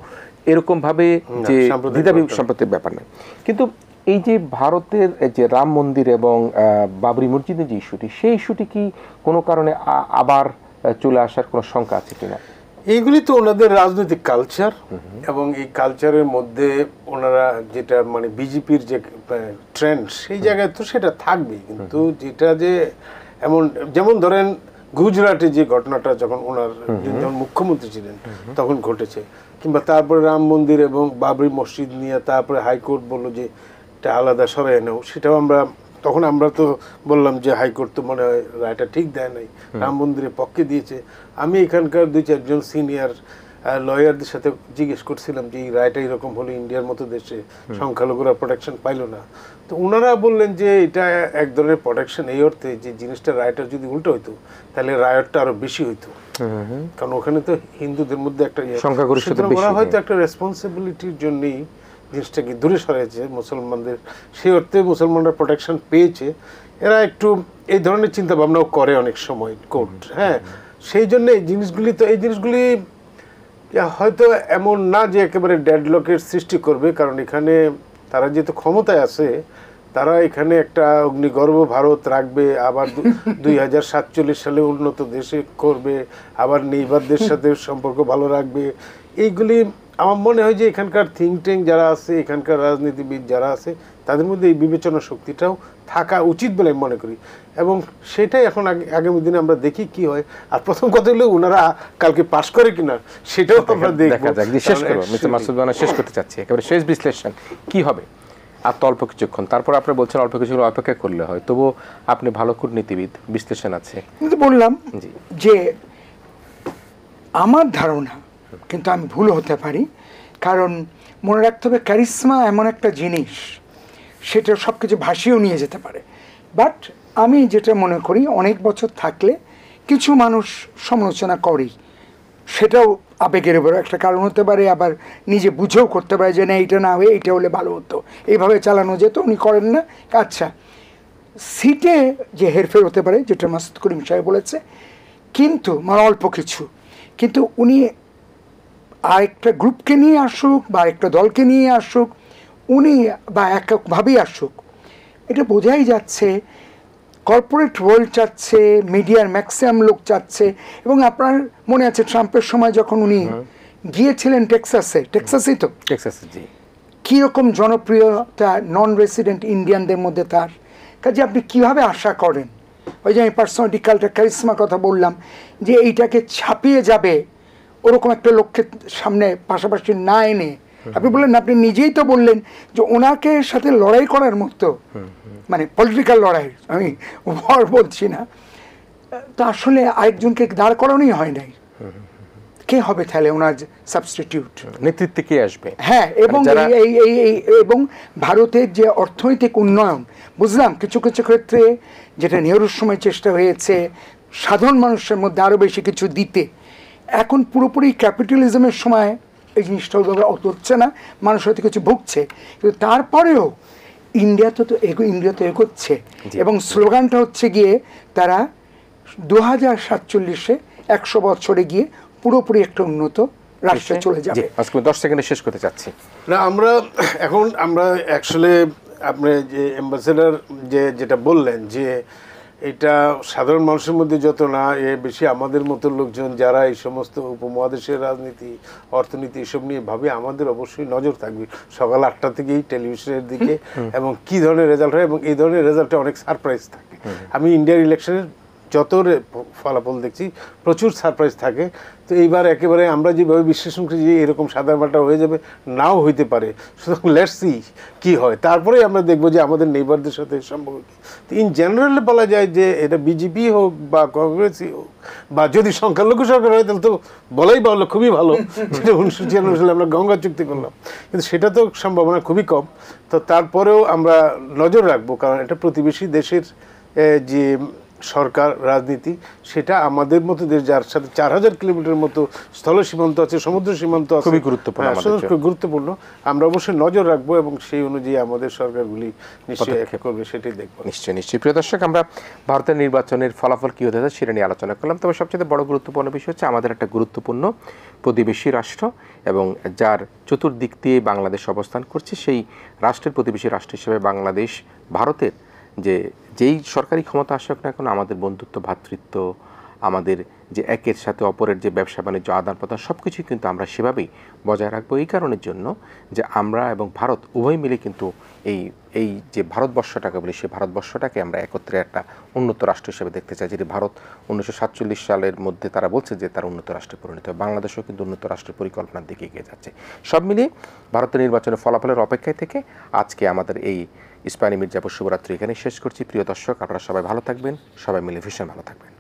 [SPEAKER 1] এরকম ভাবে যে সম্প্রদায়ের ব্যাপার নেই, কিন্তু এই যে ভারতের যে রাম মন্দির এবং বাবরি মসজিদের যে ইস্যুটি, সেই ইস্যুটি কি কোনো কারণে আবার চলে আসার কোনো শঙ্কা আছে কিনা?
[SPEAKER 3] এইগুলি তো ওনাদের রাজনৈতিক কালচার, এবং এই কালচারের মধ্যে ওনারা যেটা মানে বিজেপির যে ট্রেন্ড, সেই জায়গায় তো সেটা থাকবেই। কিন্তু যেটা যে এমন, যেমন ধরেন গুজরাটে যে ঘটনাটা যখন ওনার যখন মুখ্যমন্ত্রী ছিলেন তখন ঘটেছে, কিংবা তারপরে রাম মন্দির এবং বাবরি মসজিদ নিয়ে তারপরে হাইকোর্ট বললো যে এটা আলাদা সরাই নেও, সেটাও তখন আমরা তো বললাম যে হাইকোর্ট তো মনে হয় রায়টা ঠিক দেয় নাই, রাম মন্দিরের পক্ষে দিয়েছে। আমি এখানকার 2-4 সিনিয়র লয়ারদের সাথে জিজ্ঞেস করছিলাম যে এই রায়টা এরকম হলে ইন্ডিয়ার মতো দেশে সংখ্যালঘুরা প্রোটেকশন পাইলো না, তো ওনারা বললেন যে এটা এক ধরনের প্রোটেকশন এই অর্থে যে জিনিসটা, রায়টা যদি উল্টো হইতো তাহলে রায়টা আরো বেশি হইতো, কারণ ওখানে তো হিন্দুদের মধ্যে একটা ওরা হয়তো একটা রেসপন্সিবিলিটির জন্যই জিনিসটাকে দূরে সরাইছে মুসলমানদের, সেই অর্থে মুসলমানরা প্রোটেকশন পেয়েছে। এরা একটু এই ধরনের চিন্তা ভাবনাও করে অনেক সময় কোর্ট, হ্যাঁ, সেই জন্য এই জিনিসগুলি হয়তো এমন না যে একেবারে ডেডলকের সৃষ্টি করবে, কারণ এখানে তারা যেহেতু ক্ষমতায় আছে, তারা এখানে একটা অগ্নিগর্ভ ভারত রাখবে, আবার 2047 সালে উন্নত দেশে করবে, আবার নেইবারদের সাথে সম্পর্ক ভালো রাখবে। এইগুলি আমার মনে হয় যে এখানকার থিঙ্ক ট্যাঙ্ক যারা আছে, এখানকার রাজনীতিবিদ যারা আছে, তাদের মধ্যে এই বিবেচনা শক্তিটাও থাকা উচিত বলে আমি মনে করি, এবং সেটাই এখন আগামী দিনে আমরা দেখি কি হয়। আর প্রথম কথা হলো ওনারা কালকে পাশ করে কিনা সেটাও আমরা দেখব।
[SPEAKER 1] শেষ করব মিস্টার মাসুদ বানা, শেষ করতে চাচ্ছি, একেবারে শেষ বিশ্লেষণ কি হবে আর তো অল্প কিছুক্ষণ, তারপর আপনি বলছেন অল্প কিছু অপেক্ষা করলে হয়, তবুও আপনি ভালো কূটনীতিবিদ, বিশ্লেষণ আছে।
[SPEAKER 2] কিন্তু বললাম যে আমার ধারণা, কিন্তু আমি ভুল হতে পারি, কারণ মনে রাখতে হবে ক্যারিসমা এমন একটা জিনিস, সেটা সব কিছু ভাসিয়েও নিয়ে যেতে পারে। বাট আমি যেটা মনে করি, অনেক বছর থাকলে কিছু মানুষ সমালোচনা করেই, সেটাও আবেগের উপর একটা কারণ হতে পারে, আবার নিজে বুঝেও করতে পারে যে না এইটা না হয়ে এইটা হলে ভালো হতো, এইভাবে চালানো যেত, উনি করেন না। আচ্ছা, সিটে যে হেরফের হতে পারে, যেটা মাসুদ করিম সাহেব বলেছে, কিন্তু মানে অল্প কিছু, কিন্তু উনি আরেকটা গ্রুপকে নিয়ে আসুক বা আরেকটা দলকে নিয়ে আসুক, উনি বা এককভাবেই আসুক, এটা বোঝাই যাচ্ছে কর্পোরেট ওয়ার্ল্ড চাচ্ছে, মিডিয়ার ম্যাক্সিমাম লোক চাচ্ছে। এবং আপনার মনে আছে ট্রাম্পের সময় যখন উনি গিয়েছিলেন টেক্সাসেই তো, কীরকম জনপ্রিয়তা নন রেসিডেন্ট ইন্ডিয়ানদের মধ্যে তার, কাজে আপনি কীভাবে আশা করেন, ওই যে আমি পার্সোনালিটি কালচার ক্যারিসমা কথা বললাম, যে এইটাকে ছাপিয়ে যাবে ওরকম একটা লক্ষ্যের সামনে পাশাপাশি না এনে, আপনি বললেন, আপনি নিজেই তো বললেন যে ওনাকে সাথে লড়াই করার মতো, মানে পলিটিক্যাল লড়াই, আমি ওয়ার বলছি না, তা আসলে আরেকজনকে দাঁড় করানোই হয় নাই। কে হবে তাহলে ওনার সাবস্টিটিউট?
[SPEAKER 1] নেতৃত্বে কে আসবে?
[SPEAKER 2] হ্যাঁ, এবং এবং ভারতের যে অর্থনৈতিক উন্নয়ন, বুঝলাম কিছু কিছু ক্ষেত্রে যেটা নেহরুর সময় চেষ্টা হয়েছে সাধারণ মানুষের মধ্যে আরও বেশি কিছু দিতে, এখন পুরোপুরি ক্যাপিটালিজমের সময় এই জিনিসটা ওইভাবে অত হচ্ছে না, মানুষ হয়তো কিছু ভুগছে, কিন্তু তারপরেও ইন্ডিয়া তো এগোচ্ছে। এবং স্লোগানটা হচ্ছে গিয়ে তারা 2047-এ 100 বছরে গিয়ে পুরোপুরি একটা উন্নত রাষ্ট্রে চলে যাবে।
[SPEAKER 1] 10 সেকেন্ডে শেষ করতে চাচ্ছি।
[SPEAKER 3] না, আমরা অ্যাকচুয়ালি আপনি যে অ্যাম্বাসেডর যেটা বললেন যে এটা সাধারণ মানুষের মধ্যে যত না বেশি আমাদের মতো লোকজন যারা এই সমস্ত উপমহাদেশের রাজনীতি, অর্থনীতি এসব নিয়ে ভাবে, আমাদের অবশ্যই নজর থাকবে সকাল 8টা থেকেই টেলিভিশনের দিকে, এবং কি ধরনের রেজাল্ট হয়, এবং এই ধরনের রেজাল্টে অনেক সারপ্রাইজ থাকে। আমি ইন্ডিয়ার ইলেকশনের যত ফলাফল দেখছি প্রচুর সারপ্রাইজ থাকে। তো এইবার একেবারে আমরা যেভাবে বিশ্লেষণ করি যে এরকম সাদামাটা হয়ে যাবে, নাও হইতে পারে। সুতরাং লেটস সি কী হয়, তারপরে আমরা দেখবো যে আমাদের নেইবারদের সাথে সম্ভব কি। তো ইন জেনারেল বলা যায় যে এটা বিজেপি হোক বা কংগ্রেসই হোক বা যদি সংখ্যালঘু সরকার হয় তাহলে তো বলাই ভালো, খুবই ভালো, যেটা 1996 সালে আমরা গঙ্গা চুক্তি করলাম, কিন্তু সেটা তো সম্ভাবনা খুবই কম। তো তারপরেও আমরা নজর রাখবো, কারণ এটা প্রতিবেশী দেশের যে সরকার রাজনীতি, সেটা আমাদের মতো দেশ যার সাথে 4000 কিলোমিটার মতো স্থল সীমান্ত আছে, সমুদ্র সীমান্ত আছে,
[SPEAKER 1] খুবই গুরুত্বপূর্ণ,
[SPEAKER 3] খুব গুরুত্বপূর্ণ। আমরা অবশ্যই নজর রাখবো এবং সেই অনুযায়ী আমাদের সরকারগুলি নিশ্চয়ই করবে, সেটাই দেখবো।
[SPEAKER 1] নিশ্চয়ই। প্রিয় দর্শক, আমরা ভারতের নির্বাচনের ফলাফল কী হতে যায় সেটা নিয়ে আলোচনা করলাম। তবে সবচেয়ে বড় গুরুত্বপূর্ণ বিষয় হচ্ছে আমাদের একটা গুরুত্বপূর্ণ প্রতিবেশী রাষ্ট্র এবং যার চতুর্দিক দিয়ে বাংলাদেশ অবস্থান করছে, সেই রাষ্ট্রের প্রতিবেশী রাষ্ট্র হিসেবে বাংলাদেশ ভারতের যেই সরকারি ক্ষমতা আসুক না কেন, আমাদের বন্ধুত্ব, ভ্রাতৃত্ব, আমাদের যে একের সাথে অপরের যে ব্যবসা বাণিজ্য আদান প্রদান সব কিছুই কিন্তু আমরা সেভাবেই বজায় রাখবো। এই কারণের জন্য যে আমরা এবং ভারত উভয় মিলে কিন্তু এই যে ভারতবর্ষটাকে বলি, সেই ভারতবর্ষটাকে আমরা একত্রে একটা উন্নত রাষ্ট্র হিসেবে দেখতে চাই। যেটি ভারত 1947 সালের মধ্যে তারা বলছে যে তারা উন্নত রাষ্ট্রে পরিণত হবে, বাংলাদেশও কিন্তু উন্নত রাষ্ট্রের পরিকল্পনার দিকে এগিয়ে যাচ্ছে। সব মিলিয়ে ভারতের নির্বাচনের ফলাফলের অপেক্ষায় থেকে আজকে আমাদের এই ইস্পাহানী মির্জাপুর শুভরাত্রি এখানে শেষ করছি। প্রিয় দর্শক, আপনারা সবাই ভালো থাকবেন, সবাই মিলে ভীষণ ভালো থাকবেন।